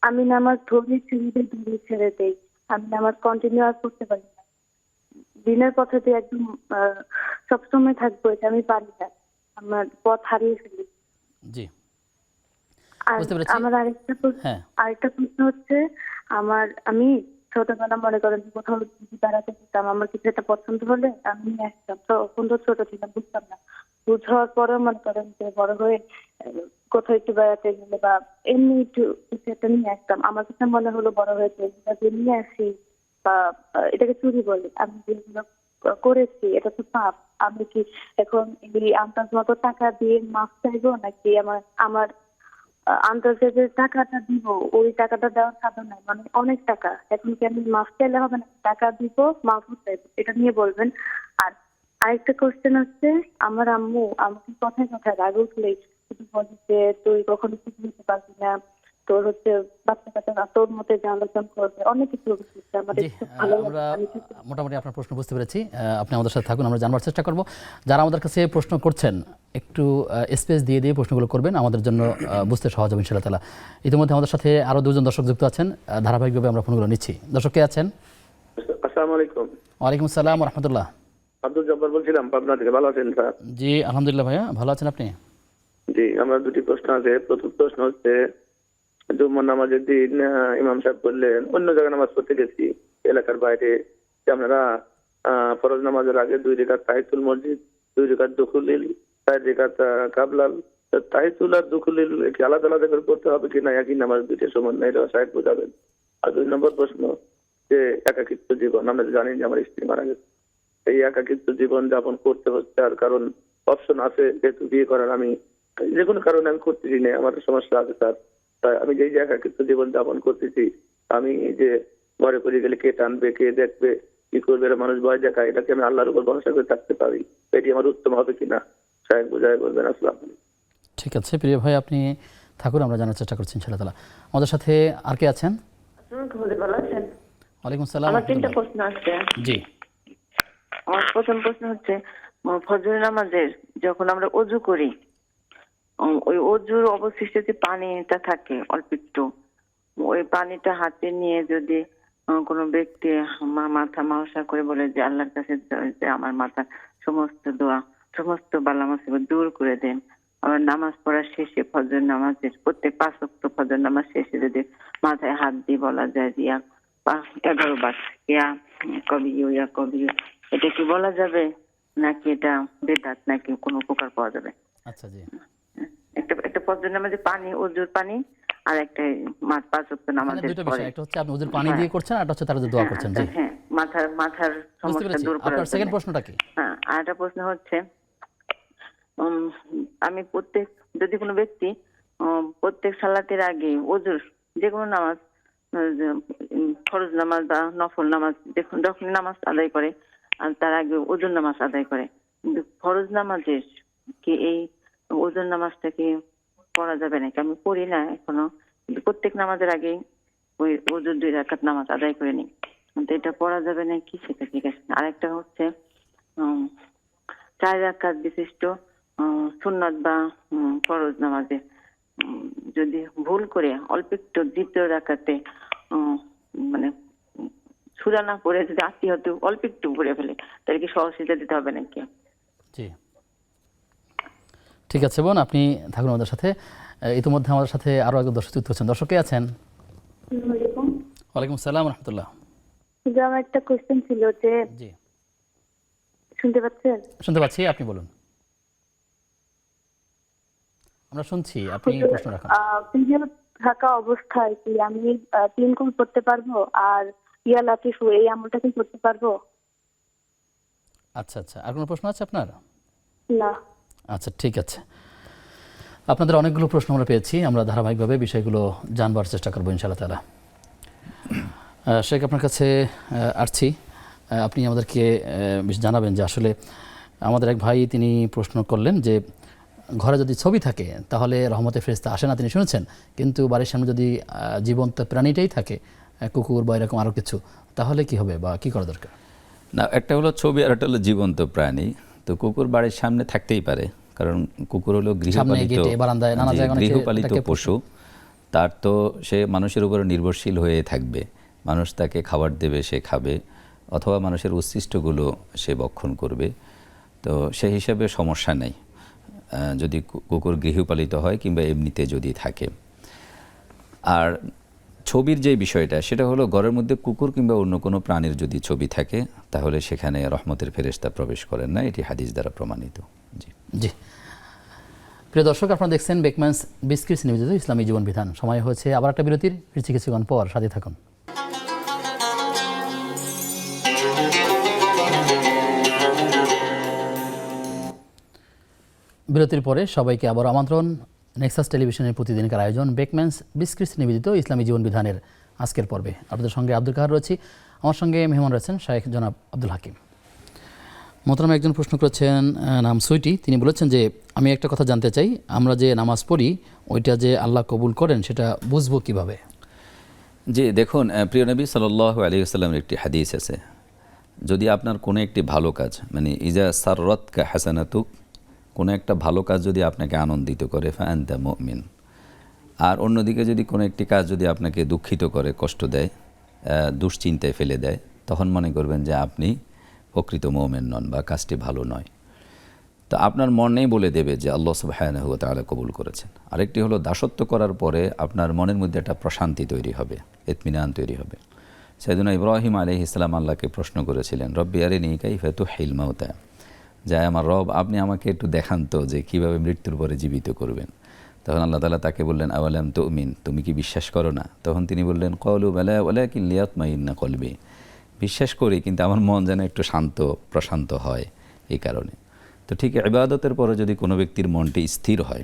আমি নামাজ ধরে ছেড়ে দেই, আমি নামাজ কন্টিনিউ আর করতে পারি না। দিনের পথে যে একদম সবসময় থাকবো, এটা আমি পারি না, আমার পথ হারিয়ে ফেলি। জি, আর আমার আরেকটা প্রশ্ন হচ্ছে, আমি ছোটবেলা মনে করেন যে কোথাও যদি বেড়াতে যেতাম, আমার কিছু একটা পছন্দ হলে আমি নিয়ে আসতাম। তখন তো ছোট ছিলাম, বুঝতাম না। বুঝার পরেও মনে করেন যে বড় হয়ে কোথাও একটু বেড়াতে গেলে বা এমনি একটু কিছু একটা নিয়ে আসতাম, আমার কাছে মনে হলো বড় হয়েছে যে নিয়ে আসি বা এটাকে চুরি বলে, আমি যেগুলো করেছি এটা তো পাপ। আমি কি এখন এই আন্দাজ মতো টাকা দিয়ে মাফ চাইবো, নাকি আমার আন্দাজে যে টাকাটা দিব ওই টাকাটা দেওয়ার সাধন নাই, মানে অনেক টাকা, এখন কি আমি মাফ চাইলে হবে না? টাকা দিব, মাফও চাইবো, এটা নিয়ে বলবেন। আর আরেকটা কোশ্চেন হচ্ছে, আমার আম্মু আমাকে কথায় কথায় রাগ উঠলেই শুধু বলে যে তুই কখনো কিছু দিতে পারবি না, তোর হচ্ছে বাচ্চা কাচ্চা তোর মতো যে আলোচনা করবে, অনেক কিছু আমাদের ভালো। আমরা মোটামুটি আপনার প্রশ্ন বুঝতে পেরেছি। আপনি আমাদের সাথে থাকুন, আমরা জানবার চেষ্টা করব। যারা আমাদের কাছে প্রশ্ন করছেন একটু স্পেস দিয়ে দিয়ে প্রশ্নগুলো করবেন, আমাদের জন্য বুঝতে সহজ হবে ইনশাআল্লাহ তাআলা। ইতিমধ্যে আমাদের সাথে আরও দুজন দর্শক যুক্ত আছেন, ধারাবাহিকভাবে আমরা ফোনগুলো নিচ্ছি। দর্শক কে আছেন? আসসালামু আলাইকুম। ওয়ালাইকুম আসসালাম রহমতুল্লাহ। আব্দুল জব্বার বলছিলাম পাবনা থেকে। ভালো আছেন স্যার? জি আলহামদুলিল্লাহ ভাইয়া, ভালো আছেন আপনি? জি, আমার দুটি প্রশ্ন আছে। প্রথম প্রশ্ন হচ্ছে, জুম্মার নামাজের দিন ইমাম সাহেব বললেন, অন্য জায়গায় নামাজ পড়তে গেছি এলাকার বাইরে, যে আপনারা ফরজ নামাজের আগে 2 রাকাত তাহিয়াতুল মসজিদ, 2 রাকাত দুখুলিল, 4 রাকাত কাবলাল, তাহিয়াতুল আর দুখুলিল কি আলাদা আলাদা করে পড়তে হবে কিনা, একই নামাজ দুইটা সমান না, এটা সাহেব বোঝাবেন। আর 2 নম্বর প্রশ্ন, যে একাকিত্ব জীবন, আমরা জানি যে আমার স্ত্রী মারা গেছে, এই একাকিত্ব জীবন যাপন করতে হচ্ছে, আর কারণ অপশন আছে যেহেতু বিয়ে করার, আমি যে কোনো কারণে আমি করতেছি না, আমার সমস্যা আছে স্যার। তাই আমি যে একাকিত্ব জীবন যাপন করতেছি, আমি যে ঘরে করে গেলে কে টানবে, কে দেখবে, কি করবে, এরা মানুষ ভয় দেখায়, এটাকে আমি আল্লাহর উপর ভরসা করে থাকতে পারি, এটি আমার উত্তম হবে কিনা সাহেব বোঝায় বলবেন। আসসালাম। ঠিক আছে প্রিয় ভাই, আপনি থাকুন, আমরা জানার চেষ্টা করছি ইনশাআল্লাহ তাআলা। আমাদের সাথে আর কে আছেন? ভালো আছেন? ওয়ালাইকুম আসসালাম। আমার 3টা প্রশ্ন আছে। জি। আমার প্রথম প্রশ্ন হচ্ছে, ফজর নামাজের যখন আমরা ওযু করি, ওই ওযুর অবশিষ্ট যে পানিটা থাকে অল্প একটু, ওই পানিটা হাতে নিয়ে যদি কোনো ব্যক্তি মাথা মাওসা করে বলে যে আল্লাহর কাছে যে আমার মাথার সমস্ত দোয়া, সমস্ত বালা মুসিবত দূর করে দেন, আবার নামাজ পড়ার শেষে ফজর নামাজের প্রত্যেক 5 ওয়াক্ত ফজর নামাজ শেষে যদি মাথায় হাত দিয়ে বলা যায় যে 11 বার ইয়া কবিও ইয়া কবিও, এটা কি বলা যাবে নাকি এটা বেদাত, নাকি কোনো উপকার পাওয়া যাবে? আচ্ছা জি। একটা ফজর নামাজে পানি, ওযুর পানি, আর একটা 5 ওয়াক্ত নামাজের দুটো পরে। বিষয়, একটা হচ্ছে আপনি ওযুর পানি দিয়ে করছেন, আর একটা হচ্ছে তারা যে দোয়া করছেন। জি হ্যাঁ, মাথার বুঝতে সমস্যা পেরেছি। দূর করার আপনার সেকেন্ড জন্য। প্রশ্নটা কি? হ্যাঁ, আর একটা প্রশ্ন হচ্ছে, আমি যদি কোনো ব্যক্তি প্রত্যেক সালাতের আগে ওযুর যে কোনো নামাজ, ফরজ নামাজ বা নফল নামাজ, যখন নামাজ আদায় করে, আর তার আগে ওযুর নামাজ আদায় করে, কিন্তু ফরজ নামাজের কি এই ওযুর নামাজটা কি পড়া যাবে নাকি? আমি পড়ি না এখনো, কিন্তু প্রত্যেক নামাজের আগে ওই ওযুর 2 রাকাত নামাজ আদায় করে নিই, কিন্তু এটা পড়া যাবে নাকি সেটা ঠিক আছে। আরেকটা হচ্ছে, 4 রাকাত বিশিষ্ট সুন্নাত বা ফরজ নামাজে যদি ভুল করে অল্প একটু দ্বিতীয় রাকাতে মানে সূরা না পড়ে যদি আত্মীয়ত অল্প একটু পড়ে ফেলে, তাহলে কি সহজে দিতে হবে নাকি? জি ঠিক আছে বোন, আপনি থাকুন আমাদের সাথে। ইতিমধ্যে আমাদের সাথে আরো একজন দর্শক যুক্ত হচ্ছেন। দর্শক কে আছেন? ওয়ালাইকুম আসসালাম রহমতুল্লাহ। আমার একটা কোশ্চেন ছিল যে, জি শুনতে পাচ্ছেন? শুনতে পাচ্ছি, আপনি বলুন। আমরা শুনছি, আপনি প্রশ্ন রাখুন। পিরিয়ড থাকা অবস্থায় কি আমি 3 কুল পড়তে পারবো, আর ইয়া লাতিফু এই আমলটা কি করতে পারবো? আচ্ছা আচ্ছা, আর কোনো প্রশ্ন আছে আপনার? না। আচ্ছা ঠিক আছে, আপনাদের অনেকগুলো প্রশ্ন আমরা পেয়েছি, আমরা ধারাবাহিকভাবে বিষয়গুলো জানবার চেষ্টা করবো ইনশাআল্লাহ তাআলা। শেখ, আপনার কাছে আসছি, আপনি আমাদেরকে জানাবেন যে আসলে আমাদের এক ভাই তিনি প্রশ্ন করলেন যে ঘরে যদি ছবি থাকে তাহলে রহমতের ফেরেশতা আসে না, তিনি শুনেছেন, কিন্তু বাড়ির সামনে যদি জীবন্ত প্রাণীটাই থাকে, কুকুর বা এরকম আরও কিছু, তাহলে কি হবে বা কি করা দরকার? না, একটা হলো ছবি আর একটা হলো জীবন্ত প্রাণী। তো কুকুর বাড়ির সামনে থাকতেই পারে, কারণ কুকুর হলো গৃহপালিত পশু, তার তো সে মানুষের উপরে নির্ভরশীল হয়ে থাকবে, মানুষ তাকে খাবার দেবে, সে খাবে, অথবা মানুষের উচ্ছিষ্টগুলো সে ভক্ষণ করবে। তো সেই হিসাবে সমস্যা নেই যদি কুকুর গৃহপালিত হয় কিংবা এমনিতে যদি থাকে। আর ছবির যে বিষয়টা, সেটা হলো ঘরের মধ্যে কুকুর কিংবা অন্য কোনো প্রাণীর যদি ছবি থাকে তাহলে সেখানে রহমতের ফেরেশতা প্রবেশ করেন না, এটি হাদিস দ্বারা প্রমাণিত। জি জি প্রিয় দর্শক, আপনারা দেখছেন বেকম্যানস বিস্কিটস নিবেদিত ইসলামী জীবন বিধান। সময় হয়েছে আবার একটা বিরতির, ফিরছি কিছুক্ষণ পর, সাথে থাকুন। বিরতির পরে সবাইকে আবার আমন্ত্রণ নেক্সাস টেলিভিশনের প্রতিদিনকার আয়োজন বেকম্যানস বিস্কিটস নিবেদিত ইসলামী জীবন বিধানের আজকের পর্বে। আপনাদের সঙ্গে আব্দুল কাহার রয়েছি, আমার সঙ্গে মেহমান রয়েছেন শায়েখ জনাব আব্দুল হাকিম। মোহতারাম একজন প্রশ্ন করেছেন, নাম সুইটি, তিনি বলেছেন যে আমি একটা কথা জানতে চাই, আমরা যে নামাজ পড়ি ওইটা যে আল্লাহ কবুল করেন সেটা বুঝবো কিভাবে? জি দেখুন, প্রিয় নবী সাল্লাল্লাহু আলাইহি ওয়াসাল্লামের একটি হাদিস আছে, যদি আপনার কোনো একটি ভালো কাজ, মানে ইজা সাররাতকা হাসানাতুক, কোনো একটা ভালো কাজ যদি আপনাকে আনন্দিত করে, ফাআনতা মুমিন। আর অন্যদিকে যদি কোনো একটি কাজ যদি আপনাকে দুঃখিত করে, কষ্ট দেয়, দুশ্চিন্তায় ফেলে দেয়, তখন মনে করবেন যে আপনি প্রকৃত মুমিন নন বা কাজটি ভালো নয়। তো আপনার মনেই বলে দেবে যে আল্লাহ সুবহানাহু ওয়া তাআলা কবুল করেছেন। আরেকটি হলো দাসত্ব করার পরে আপনার মনের মধ্যে একটা প্রশান্তি তৈরি হবে, ইতমিনান তৈরি হবে। সাইয়েদুনা ইব্রাহিম আলাইহিস সালাম আল্লাহকে প্রশ্ন করেছিলেন, রব্বি আরিনী কাইফা তুহিল মাউতা, যে আমার রব আপনি আমাকে একটু দেখান তো যে কীভাবে মৃত্যুর পরে জীবিত করবেন। তখন আল্লাহ তাআলা তাকে বললেন, আওয়ালাম তুমিন, তুমি কি বিশ্বাস করো না? তখন তিনি বললেন, ক্বালু বালা ওয়ালাকিন লিয়াতমাইন্না কলবি, বিশ্বাস করি কিন্তু আমার মন যেন একটু শান্ত প্রশান্ত হয় এই কারণে। তো ঠিক ইবাদতের পরে যদি কোনো ব্যক্তির মনটি স্থির হয়,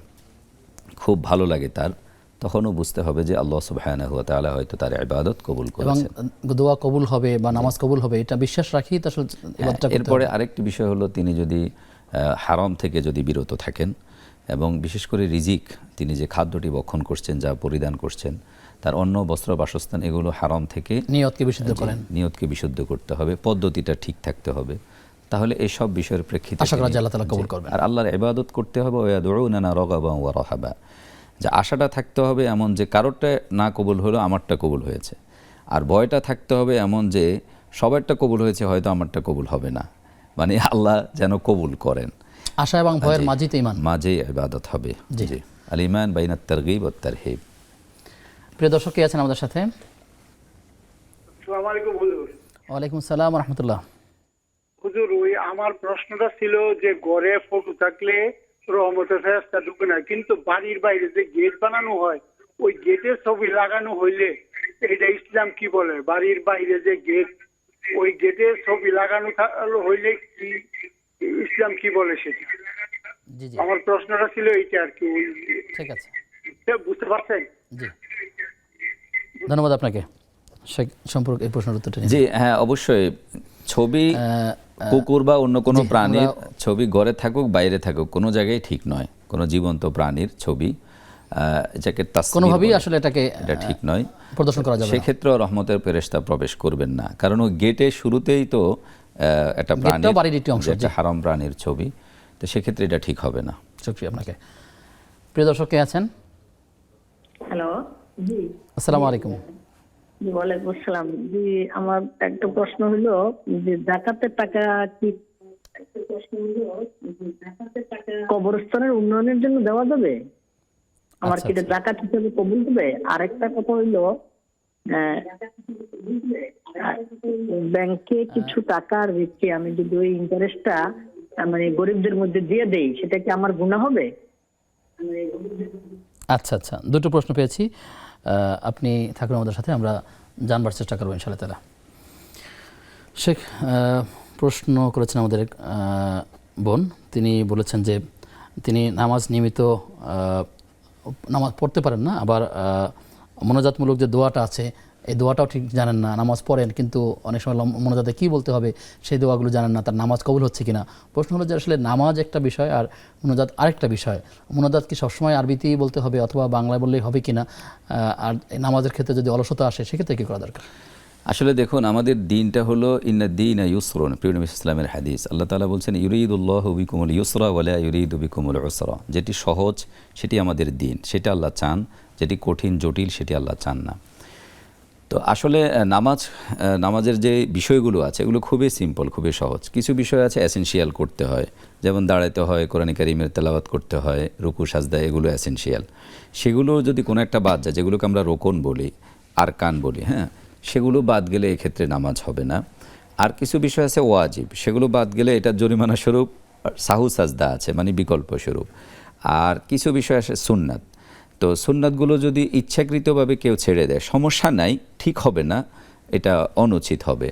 খুব ভালো লাগে তার, তখনও বুঝতে হবে যে আল্লাহ সুবহানাহু ওয়া তাআলা হয়তো তার ইবাদত কবুল এবং করেছেন, দোয়া কবুল হবে বা নামাজ কবুল হবে এটা বিশ্বাস রাখি তো আসলে ইবাদতটা করতে এরপরে হবে। আরেকটি বিষয় হলো তিনি যদি হারাম থেকে যদি বিরত থাকেন এবং বিশেষ করে রিজিক, তিনি যে খাদ্যটি ভক্ষণ করছেন, যা পরিধান করছেন, তার অন্ন বস্ত্র বাসস্থান এগুলো হারাম থেকে নিয়তকে বিশুদ্ধ করেন, নিয়তকে বিশুদ্ধ করতে হবে, পদ্ধতিটা ঠিক থাকতে হবে, তাহলে এই সব বিষয়ের প্রেক্ষিতে আশা করা যায় আল্লাহ তাআলা কবুল করবেন। আর আল্লাহর ইবাদত করতে হবে ওয়াদউনানা রাগাবান ওয়া রাহাবা, যে আশাটা থাকতে হবে এমন যে কারোরটা না কবুল হলো আমারটা কবুল হয়েছে, আর ভয়টা থাকতে হবে এমন যে সবারটা কবুল হয়েছে হয়তো আমারটা কবুল হবে না, মানে আল্লাহ যেন কবুল করেন। আশা এবং ভয়ের মাঝেই ঈমান, মাঝে ইবাদত হবে। জি। জি, আল ঈমান বাইনাত তারগীব ওয়াত তারহিব। প্রিয় দর্শক কে আছেন আমাদের সাথে? আসসালামু আলাইকুম হুজুর। ওয়ালাইকুম আসসালাম ওয়া রাহমাতুল্লাহ। হুজুর, ওই আমার প্রশ্নটা ছিল যে ঘরে ফটো থাকলে রহমতের ফেরেশতা ঢুকে না, কিন্তু বাড়ির বাইরে যে গেট বানানো হয় ওই গেটের ছবি লাগানো হইলে এটা ইসলাম কি বলে? বাড়ির বাইরে যে গেট, ওই গেটের ছবি লাগানো হইলে কি ইসলাম কি বলে সেটা? জি জি, আমার প্রশ্নটা ছিল এইটা আর কি। ঠিক আছে, বুঝতে পারছেন? জি ধন্যবাদ আপনাকে। শেখ সম্পর্কে এই প্রশ্নের উত্তরটা নিন। জি হ্যাঁ, অবশ্যই ছবি কুকুর বা অন্য কোনো প্রাণীর ছবি ঘরে থাকুক বাইরে থাকুক কোনো জায়গায় ঠিক নয়, কোনো জীবন্ত প্রাণীর ছবি যাকে তাসবির কোনোভাবেই বলে, আসলে এটাকে এটা ঠিক নয়, প্রদর্শন করা যাবে না। সেক্ষেত্রে রহমতের ফেরেশতা প্রবেশ করবেন না, কারণ ওই গেটে শুরুতেই তো একটা প্রাণীর, বাড়ির একটি অংশ, একটা হারাম প্রাণীর ছবি, তো সেক্ষেত্রে এটা ঠিক হবে না। শুকরিয়া আপনাকে। প্রিয় দর্শক কে আছেন? হ্যালো, জি আসসালামু আলাইকুম। জি, ওয়ালাইকুম আসসালাম। জি, আমার একটা প্রশ্ন হলো যে যাকাতের টাকা কি কবরস্থানের উন্নয়নের জন্য দেওয়া যাবে? আমার কি এটা যাকাত হিসেবে কবুল হবে? আরেকটা কথা হইলো ব্যাংকে কিছু টাকা রেখে আমি যদি ওই ইন্টারেস্টটা মানে গরিবদের মধ্যে দিয়ে দেই, সেটা কি আমার গুনাহ হবে? আচ্ছা আচ্ছা, দুটো প্রশ্ন পেয়েছি, আপনি থাকুন আমাদের সাথে, আমরা জানবার চেষ্টা করবো ইনশাআল্লাহ তাআলা। শেখ প্রশ্ন করেছেন আমাদের বোন, তিনি বলেছেন যে তিনি নামাজ নিয়মিত নামাজ পড়তে পারেন না, আবার মোনাজাতমূলক যে দোয়াটা আছে এই দোয়াটাও ঠিক জানেন না, নামাজ পড়েন কিন্তু অনেক সময় মোনাজাতে কী বলতে হবে সেই দোয়াগুলো জানেন না, তার নামাজ কবুল হচ্ছে কিনা। প্রশ্ন হলো যে আসলে নামাজ একটা বিষয় আর মোনাজাত আরেকটা বিষয়, মোনাজাত কি সবসময় আরবিতেই বলতে হবে অথবা বাংলায় বললেই হবে কিনা, আর নামাজের ক্ষেত্রে যদি অলসতা আসে সেক্ষেত্রে কী করা দরকার? আসলে দেখুন, আমাদের দিনটা হলো ইন্না দীনা ইউসরুন, প্রিয় নবী ইসলামের হাদিস, আল্লাহ তাআলা বলছেন ইউরিদুল্লাহু বিকুমুল ইউসরা ওয়ালা ইউরিদু বিকুমুল উসরা, যেটি সহজ সেটি আমাদের দিন, সেটা আল্লাহ চান, যেটি কঠিন জটিল সেটি আল্লাহ চান না। তো আসলে নামাজের যে বিষয়গুলো আছে এগুলো খুবই সিম্পল, খুবই সহজ। কিছু বিষয় আছে এসেনশিয়াল করতে হয়, যেমন দাঁড়াতে হয়, কোরআন কারীমের তেলাওয়াত করতে হয়, রুকু সাজদা, এগুলো এসেনশিয়াল। সেগুলো যদি কোনো একটা বাদ যায়, যেগুলোকে আমরা রোকন বলি, আরকান বলি, হ্যাঁ, সেগুলো বাদ গেলে এক্ষেত্রে নামাজ হবে না। আর কিছু বিষয় আছে ওয়াজিব, সেগুলো বাদ গেলে এটা জরিমানা স্বরূপ সাহু সাজদা আছে, মানে বিকল্প স্বরূপ। আর কিছু বিষয় আছে সুন্নাত, তো সুন্নাতগুলো যদি ইচ্ছাকৃতভাবে কেউ ছেড়ে দেয় সমস্যা নাই, ঠিক হবে না, এটা অনুচিত হবে।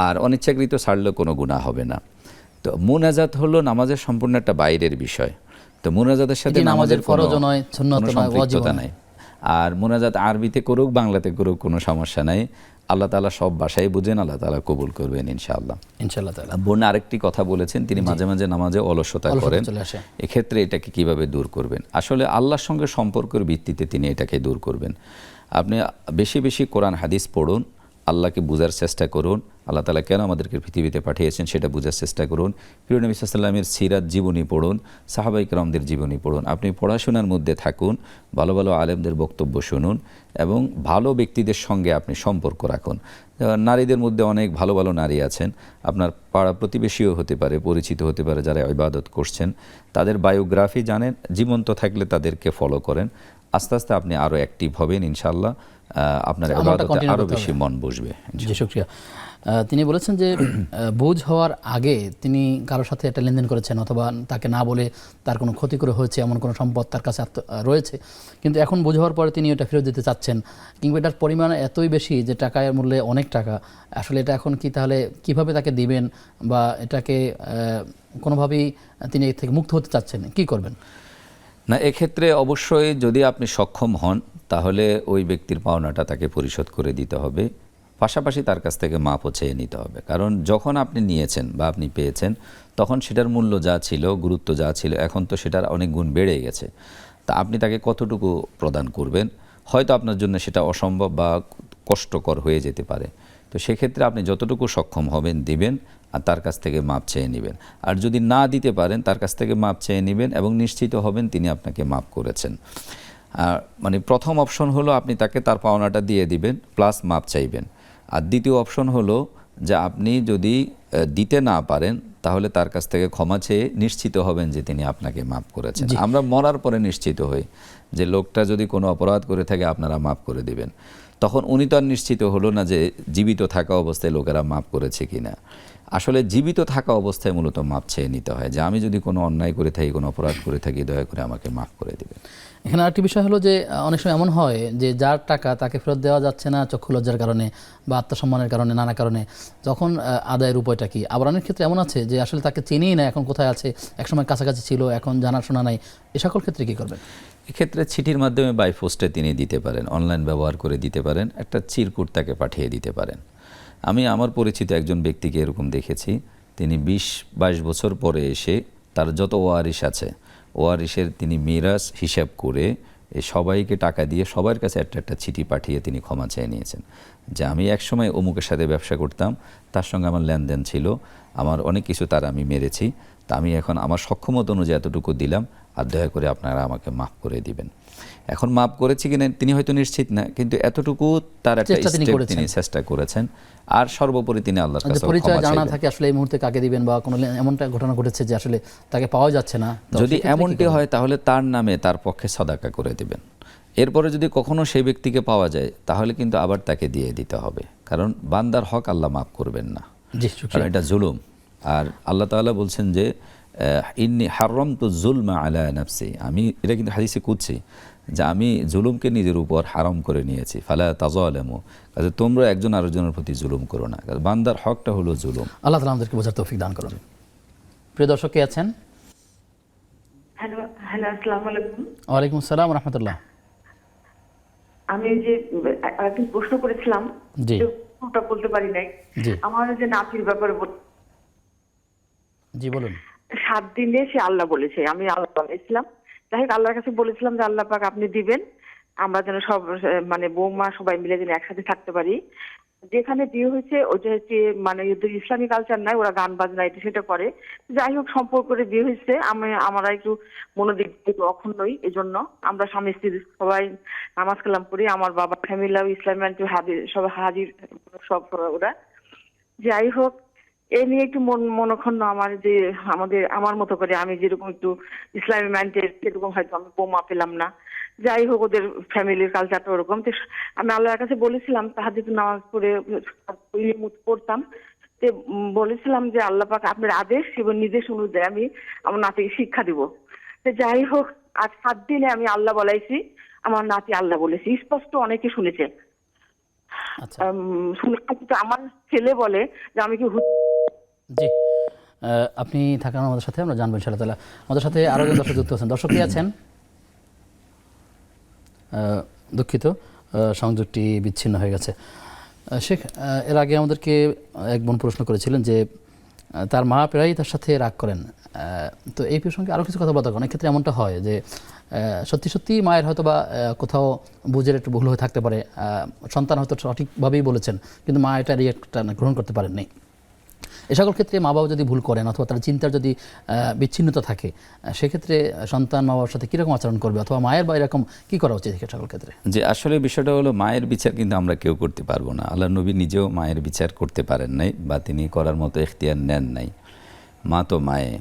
আর অনিচ্ছাকৃত ছাড়লেও কোনো গুনাহ হবে না। তো মুনাজাত হলো নামাজের সম্পূর্ণ একটা বাইরের বিষয়, তো মুনাজাতের সাথে নামাজের ফরজ নয়, সুন্নাত নয়, ওয়াজিব নাই। আর মুনাজাত আরবিতে করুক বাংলাতে করুক কোনো সমস্যা নাই, আল্লাহ তাআলা সব ভাষাই বুঝেন, আল্লাহ তাআলা কবুল করবেন ইনশাআল্লাহ। ইনশাআল্লাহ তাআলা। বোন আরেকটি কথা বলেছেন, তিনি মাঝে মাঝে নামাজে অলসতা করেন, এক্ষেত্রে এটাকে কিভাবে দূর করবেন? আসলে আল্লাহর সঙ্গে সম্পর্কের ভিত্তিতে তিনি এটাকে দূর করবেন। আপনি বেশি বেশি কোরআন হাদিস পড়ুন, আল্লাহকে বোঝার চেষ্টা করুন, আল্লাহ তাআলা কেন আমাদেরকে পৃথিবীতে পাঠিয়েছেন সেটা বোঝার চেষ্টা করুন। প্রিয় নবী সাল্লাল্লাহু আলাইহি ওয়াসাল্লামের সিরাত জীবনী পড়ুন, সাহাবায়ে কেরামদের জীবনী পড়ুন। আপনি পড়াশোনার মধ্যে থাকুন, ভালো ভালো আলেমদের বক্তব্য শুনুন এবং ভালো ব্যক্তিদের সঙ্গে আপনি সম্পর্ক রাখুন। নারীদের মধ্যে অনেক ভালো ভালো নারী আছেন, আপনার পাড়া প্রতিবেশীও হতে পারে, পরিচিত হতে পারে, যারা ইবাদত করছেন, তাদের বায়োগ্রাফি জানেন, জীবন্ত থাকলে তাদেরকে ফলো করেন। আস্তে আস্তে আপনি আরও অ্যাক্টিভ হবেন, ইনশাআল্লাহ আপনার ইবাদতে আরও বেশি মন বসবে। জি শুকরিয়া। তিনি বলেছেন যে বুঝ হওয়ার আগে তিনি কারোর সাথে একটা লেনদেন করেছেন অথবা তাকে না বলে তার কোনো ক্ষতি করে হয়েছে, এমন কোনো সম্পদ তার কাছে রয়েছে, কিন্তু এখন বুঝ হওয়ার পরে তিনি ওটা ফেরত দিতে চাচ্ছেন, কিংবা এটার পরিমাণ এতই বেশি যে টাকার মূল্যে অনেক টাকা, আসলে এটা এখন কি তাহলে কিভাবে তাকে দিবেন বা এটাকে কোনোভাবেই তিনি এর থেকে মুক্ত হতে চাচ্ছেন, কি করবেন? না, এক্ষেত্রে অবশ্যই যদি আপনি সক্ষম হন তাহলে ওই ব্যক্তির পাওনাটা তাকে পরিশোধ করে দিতে হবে, পাশাপাশি তার কাছ থেকে মাপও চেয়ে নিতে হবে। কারণ যখন আপনি নিয়েছেন বা আপনি পেয়েছেন তখন সেটার মূল্য যা ছিল, গুরুত্ব যা ছিল, এখন তো সেটার অনেক গুণ বেড়ে গেছে। তা আপনি তাকে কতটুকু প্রদান করবেন, হয়তো আপনার জন্য সেটা অসম্ভব বা কষ্টকর হয়ে যেতে পারে। তো সেক্ষেত্রে আপনি যতটুকু সক্ষম হবেন দিবেন আর তার কাছ থেকে মাপ চেয়ে নেবেন। আর যদি না দিতে পারেন তার কাছ থেকে মাপ চেয়ে নেবেন এবং নিশ্চিত হবেন তিনি আপনাকে মাপ করেছেন। মানে প্রথম অপশন হলো আপনি তাকে তার পাওনাটা দিয়ে দিবেন প্লাস মাপ চাইবেন। আর দ্বিতীয় অপশন হলো যে আপনি যদি দিতে না পারেন তাহলে তার কাছ থেকে ক্ষমা চেয়ে নিশ্চিত হবেন যে তিনি আপনাকে মাপ করেছেন। আমরা মরার পরে নিশ্চিত হই যে লোকটা যদি কোনো অপরাধ করে থাকে আপনারা মাপ করে দিবেন, তখন উনি তো আর নিশ্চিত হলো না যে জীবিত থাকা অবস্থায় লোকেরা মাপ করেছে কিনা। আসলে জীবিত থাকা অবস্থায় মূলত মাপ চেয়ে নিতে হয় যে আমি যদি কোনো অন্যায় করে থাকি, কোনো অপরাধ করে থাকি, দয়া করে আমাকে মাফ করে দেবেন। এখানে আরেকটি বিষয় হলো যে অনেক সময় এমন হয় যে যার টাকা তাকে ফেরত দেওয়া যাচ্ছে না চক্ষু লজ্জার কারণে বা আত্মসম্মানের কারণে, নানা কারণে, তখন আদায়ের উপায়টা কি? আবার অনেক ক্ষেত্রে এমন আছে যে আসলে তাকে চিনিই না, এখন কোথায় আছে, একসময় কাছাকাছি ছিল, এখন জানাশোনা নাই, এ সকল ক্ষেত্রে কী করবেন? এক্ষেত্রে চিঠির মাধ্যমে বাই পোস্টে তিনি দিতে পারেন, অনলাইন ব্যবহার করে দিতে পারেন, একটা চিরকুট তাকে পাঠিয়ে দিতে পারেন। আমি আমার পরিচিত একজন ব্যক্তিকে এরকম দেখেছি, তিনি 20-22 বছর পরে এসে তার যত ওয়ারিশ আছে ওয়ারিশের তিনি মিরাস হিসাব করে সবাইকে টাকা দিয়ে সবার কাছে একটা একটা চিঠি পাঠিয়ে তিনি ক্ষমা চেয়ে নিয়েছেন যে আমি একসময় অমুকের সাথে ব্যবসা করতাম, তার সঙ্গে আমার লেনদেন ছিল, আমার অনেক কিছু তার আমি মেরেছি, তা আমি এখন আমার সক্ষমতা অনুযায়ী এতটুকু দিলাম, আর দয়া করে আপনারা আমাকে মাফ করে দিবেন। এখন মাফ করেছি কিনা তিনি হয়তো নিশ্চিত না, কিন্তু এতটুকু তার একটা স্টেপ তিনি চেষ্টা করেছেন। আর সর্বোপরি তিনি আল্লাহর কাছে পরিচয় জানা থাকে আসলে এই মুহূর্তে কাকে দিবেন বা কোনো এমনটা ঘটনা ঘটেছে যে আসলে তাকে পাওয়া যাচ্ছে না, যদি এমনটি হয় তাহলে তার নামে তার পক্ষে সাদাকা করে দিবেন। এরপরে যদি কখনো সেই ব্যক্তিকে পাওয়া যায় তাহলে কিন্তু আবার তাকে দিয়ে দিতে হবে, কারণ বান্দার হক আল্লাহ মাফ করবেন না, কারণ এটা জুলুম। আর আল্লাহ তাআলা বলছেন যে ইন্নী হারামতু যুলমা আলা নাফসি, আমি এটা কিন্তু হাদিসে কুদসি যে আমি জুলুমকে নিজের উপর হারাম করে নিয়েছি, ফালা তাযালামু, কাজে তোমরা একজন আরেকজনের প্রতি জুলুম করো না, কারণ বান্দার হকটা হলো জুলুম। আল্লাহ তাআলা আমাদেরকে বোঝার তৌফিক দান করুন। প্রিয় দর্শক কে আছেন? হ্যালো আসসালামু আলাইকুম। ওয়ালাইকুম আসসালাম ওয়া রাহমাতুল্লাহ। আমি যে একটা প্রশ্ন করেছিলাম, ওটা বলতে পারি নাই। আমার যে নাতির ব্যাপারে জি বলুন। 7 দিনে সে আল্লাহ বলেছে, আমি আল্লাহ বানাইছিলাম, যাই হোক আল্লাহর কাছে বলেছিলাম যে আল্লাহ পাক আপনি দিবেন, আমরা যেন সব মানে বৌমা সবাই মিলে যেন একসাথে থাকতে পারি। যেখানে বিয়ে হয়েছে ওটা হচ্ছে মানে ইসলামী কালচার নাই, ওরা গান বাজনা এটা সেটা করে, যাই হোক সম্পর্ক করে বিয়ে হয়েছে। আমরা একটু মনোদিক একটু অখণ্ডই, এই জন্য আমরা স্বামী স্ত্রী সবাই নামাজ কালাম করি, আমার বাবা ফ্যামিলি ইসলামী সব হাজির সব ওরা। যাই হোক এ নিয়ে একটু মনক্ষুণ্ণ আমার, যে আমার মতো করে আমি যেরকম একটু ইসলামী মাইন্ডের সেরকম হয়তো আমি বৌমা পেলাম না। যাই হোক ওদের ফ্যামিলির কালচারটা ওরকম। আমি আল্লাহর কাছে বলেছিলাম তাহাজ্জুদ নামাজ পড়ে পড়তাম, বলেছিলাম যে আল্লাহ পাক আপনার আদেশ এবং নির্দেশ অনুযায়ী আমি আমার নাতিকে শিক্ষা দিব। যাই হোক আজ 7 দিনে আমি আল্লাহ বলাইছি, আমার নাতি আল্লাহ বলেছি, স্পষ্ট অনেকে শুনেছে। আমার ছেলে বলে যে আমি কি জি আপনি থাকেন আমাদের সাথে, আমরা জানবো ইনশাআল্লাহ তাআলা। আমাদের সাথে আরো একজন দর্শক যুক্ত আছেন। দর্শক কে আছেন? দুঃখিত, সংযোগটি বিচ্ছিন্ন হয়ে গেছে। শেখ, এর আগে আমাদেরকে এক বোন প্রশ্ন করেছিলেন যে তার মা প্রায়ই তার সাথে রাগ করেন। তো এই প্রসঙ্গে আরও কিছু কথা বলতে অনেক ক্ষেত্রে এমনটা হয় যে সত্যি সত্যি মায়ের হয়তো বা কোথাও বুঝের একটু ভুল হয়ে থাকতে পারে, সন্তান হয়তো সঠিকভাবেই বলেছেন কিন্তু মা এটা রিয়েক্টটা গ্রহণ করতে পারেননি। এ সকল ক্ষেত্রে মা বাবা যদি ভুল করেন অথবা তার চিন্তার যদি বিচ্ছিন্নতা থাকে, সেক্ষেত্রে সন্তান মা বাবার সাথে কীরকম আচরণ করবে অথবা মায়ের বা এরকম কী করা উচিত এ সকল ক্ষেত্রে? যে আসলে বিষয়টা হলো মায়ের বিচার কিন্তু আমরা কেউ করতে পারবো না। আল্লাহ নবী নিজেও মায়ের বিচার করতে পারেন নাই বা তিনি করার মতো এখতিয়ার নেন নাই। মা তো মায়ে।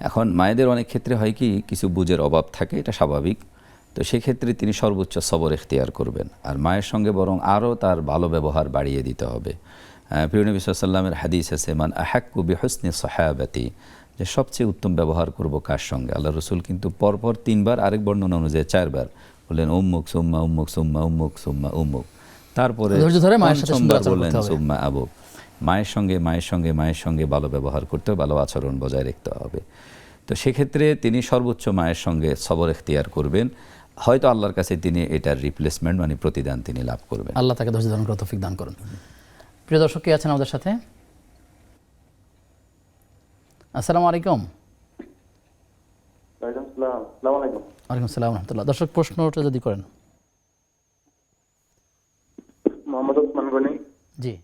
এখন মায়েদের অনেক ক্ষেত্রে হয় কি কিছু বুঝের অভাব থাকে, এটা স্বাভাবিক। তো সেক্ষেত্রে তিনি সর্বোচ্চ সবর এখতিয়ার করবেন, আর মায়ের সঙ্গে বরং আরও তার ভালো ব্যবহার বাড়িয়ে দিতে হবে। প্রিয় নবী সাল্লাল্লাহু আলাইহি ওয়াসাল্লামের হাদিস আছে, মান আহাক্কু বিহুসনি সাহাবাতি, যে সবচেয়ে উত্তম ব্যবহার করব কার সঙ্গে। আল্লাহ রসুল কিন্তু পরপর 3 বার, আরেক বর্ণনা অনুযায়ী 4 বার বললেন উম্মুক সুম্মা উম্মুক সুম্মা উম্মুক সুম্মা উম্মুক, তারপরে বললেন সুম্মা আবুক। মায়ের সঙ্গে ভালো ব্যবহার করতে হবে, ভালো আচরণ বজায় রাখতে হবে। তো সেক্ষেত্রে তিনি সর্বোচ্চ মায়ের সঙ্গে সবর এখতিয়ার করবেন, হয়তো আল্লাহর কাছে তিনি এটার রিপ্লেসমেন্ট মানে প্রতিদান তিনি লাভ করবেন। আল্লাহ তাকে ধৈর্য ধারণ করার তৌফিক দান করুন। প্রিয় দর্শক কে আছেন আমাদের সাথে? আসসালামু আলাইকুম। ওয়ালাইকুম আসসালাম রাহমাতুল্লাহ। দর্শক প্রশ্নটা যদি করেন। মোহাম্মদ ওসমান গনি। জি।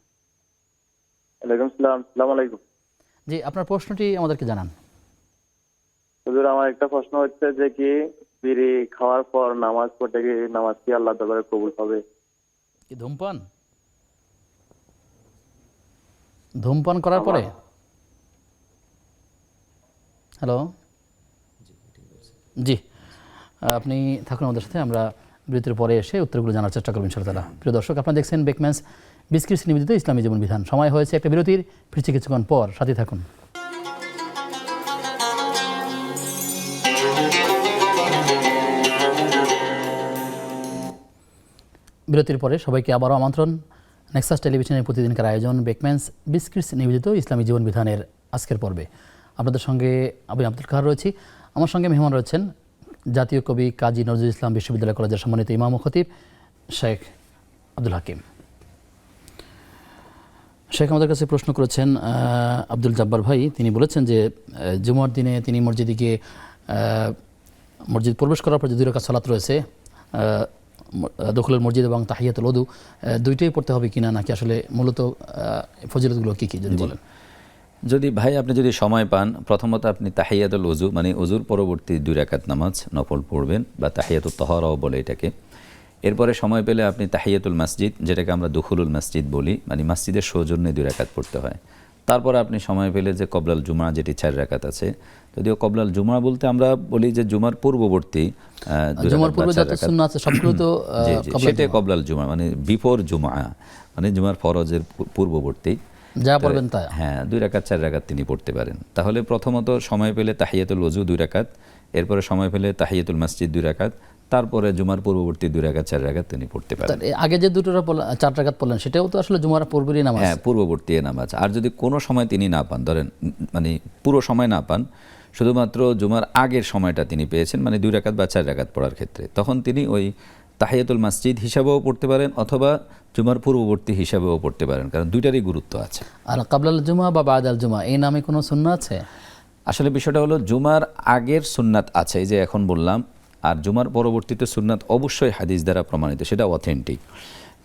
ওয়ালাইকুম আসসালাম। আসসালামু আলাইকুম। জি, আপনার প্রশ্নটি আমাদেরকে জানান। হুজুর, আমার একটা প্রশ্ন হচ্ছে যে কি বিড়ি খাওয়ার পর নামাজ পড়তে কি নামাজ কি আল্লাহর দরবারে কবুল হবে? কি ধূমপান করার পরে? হ্যালো, জি, আপনি থাকুন আমাদের সাথে, আমরা বিরতির পরে এসে উত্তরগুলো জানার চেষ্টা করব ইনশাআল্লাহ তাআলা। প্রিয় দর্শক, আপনারা দেখছেন বেকম্যানস বিস্কিটস নিবেদিত ইসলামী জীবন বিধান। সময় হয়েছে একটা বিরতির, ফিরছি কিছুক্ষণ পর, সাথে থাকুন। বিরতির পরে সবাইকে আবারও আমন্ত্রণ নেক্সাস টেলিভিশনের প্রতিদিনকার আয়োজন বেকম্যানস বিস্কিটস নিবেদিত ইসলামী জীবন বিধানের আজকের পর্বে। আপনাদের সঙ্গে আমি আব্দুল কাহার রয়েছি। আমার সঙ্গে মেহমান রয়েছেন জাতীয় কবি কাজী নজরুল ইসলাম বিশ্ববিদ্যালয় কলেজের সম্মানিত ইমাম ও খতিব শেখ আব্দুল হাকিম। শেখ আমাদের কাছে প্রশ্ন করেছেন আব্দুল জব্বার ভাই, তিনি বলেছেন যে জুমার দিনে তিনি মসজিদে গিয়ে মসজিদ প্রবেশ করার পর যে 2 রাকাত সালাত রয়েছে, দখলের মসজিদ এবং তাহিয়াতুল ওযু, দুইটাই পড়তে হবে কিনা, নাকি আসলে মূলত ফজিলতগুলো কী কী যদি বলেন। যদি ভাই আপনি যদি সময় পান, প্রথমত আপনি তাহিয়াতুল ওযু মানে ওযুর পরবর্তী 2 রাকাত নামাজ নফল পড়বেন বা তাহিয়াতুত তাহারাও বলে এটাকে। এরপরে সময় পেলে আপনি তাহিয়াতুল মসজিদ, যেটাকে আমরা দুখুলুল মসজিদ বলি, মানে মসজিদের সৌজন্যে 2 রাকাত পড়তে হয়। তারপর আপনি সময় পেলে যে কবলাল জুমা, যেটি 4 রাকাত আছে, যদিও কবলাল জুমা বলতে আমরা বলি যে জুমার পূর্ববর্তী সেটাই কবলাল জুমা, মানে বিফোর জুমা, মানে জুমার ফরজের পূর্ববর্তী যা পড়বেন তা। হ্যাঁ, 2 রাকাত 4 রাকাত তিনি পড়তে পারেন। তাহলে প্রথমত সময় পেলে তাহিয়াতুল ওযু 2 রাকাত, এরপরে সময় পেলে তাহিয়াতুল মসজিদ 2 রাকাত, তারপরে জুমার পূর্ববর্তী 2 রাকাত 4 রাকাত তিনি পড়তে পারেন। আগে যে 4 রাকাত পড়লেন সেটাও তো আসলে জুমার পূর্বেরই নামাজ। হ্যাঁ, পূর্ববর্তী নামাজ। আর যদি কোনো সময় তিনি না পান, ধরেন মানে পুরো সময় না পান, শুধুমাত্র জুমার আগের সময়টা তিনি পেয়েছেন, মানে 2 রাকাত বা 4 রাকাত পড়ার ক্ষেত্রে, তখন তিনি ওই তাহিয়াতুল মসজিদ হিসাবেও পড়তে পারেন অথবা জুমার পূর্ববর্তী হিসাবেও পড়তে পারেন, কারণ দুইটারই গুরুত্ব আছে। আর কাবলাল জুমা বা বাদাল জুমা এই নামে কোনো সুন্নাত আছে? আসলে বিষয়টা হলো জুমার আগের সুন্নাত আছে, এই যে এখন বললাম, আর জুমার পরবর্তীতে সুন্নাত অবশ্যই হাদিস দ্বারা প্রমাণিত, সেটা অথেন্টিক।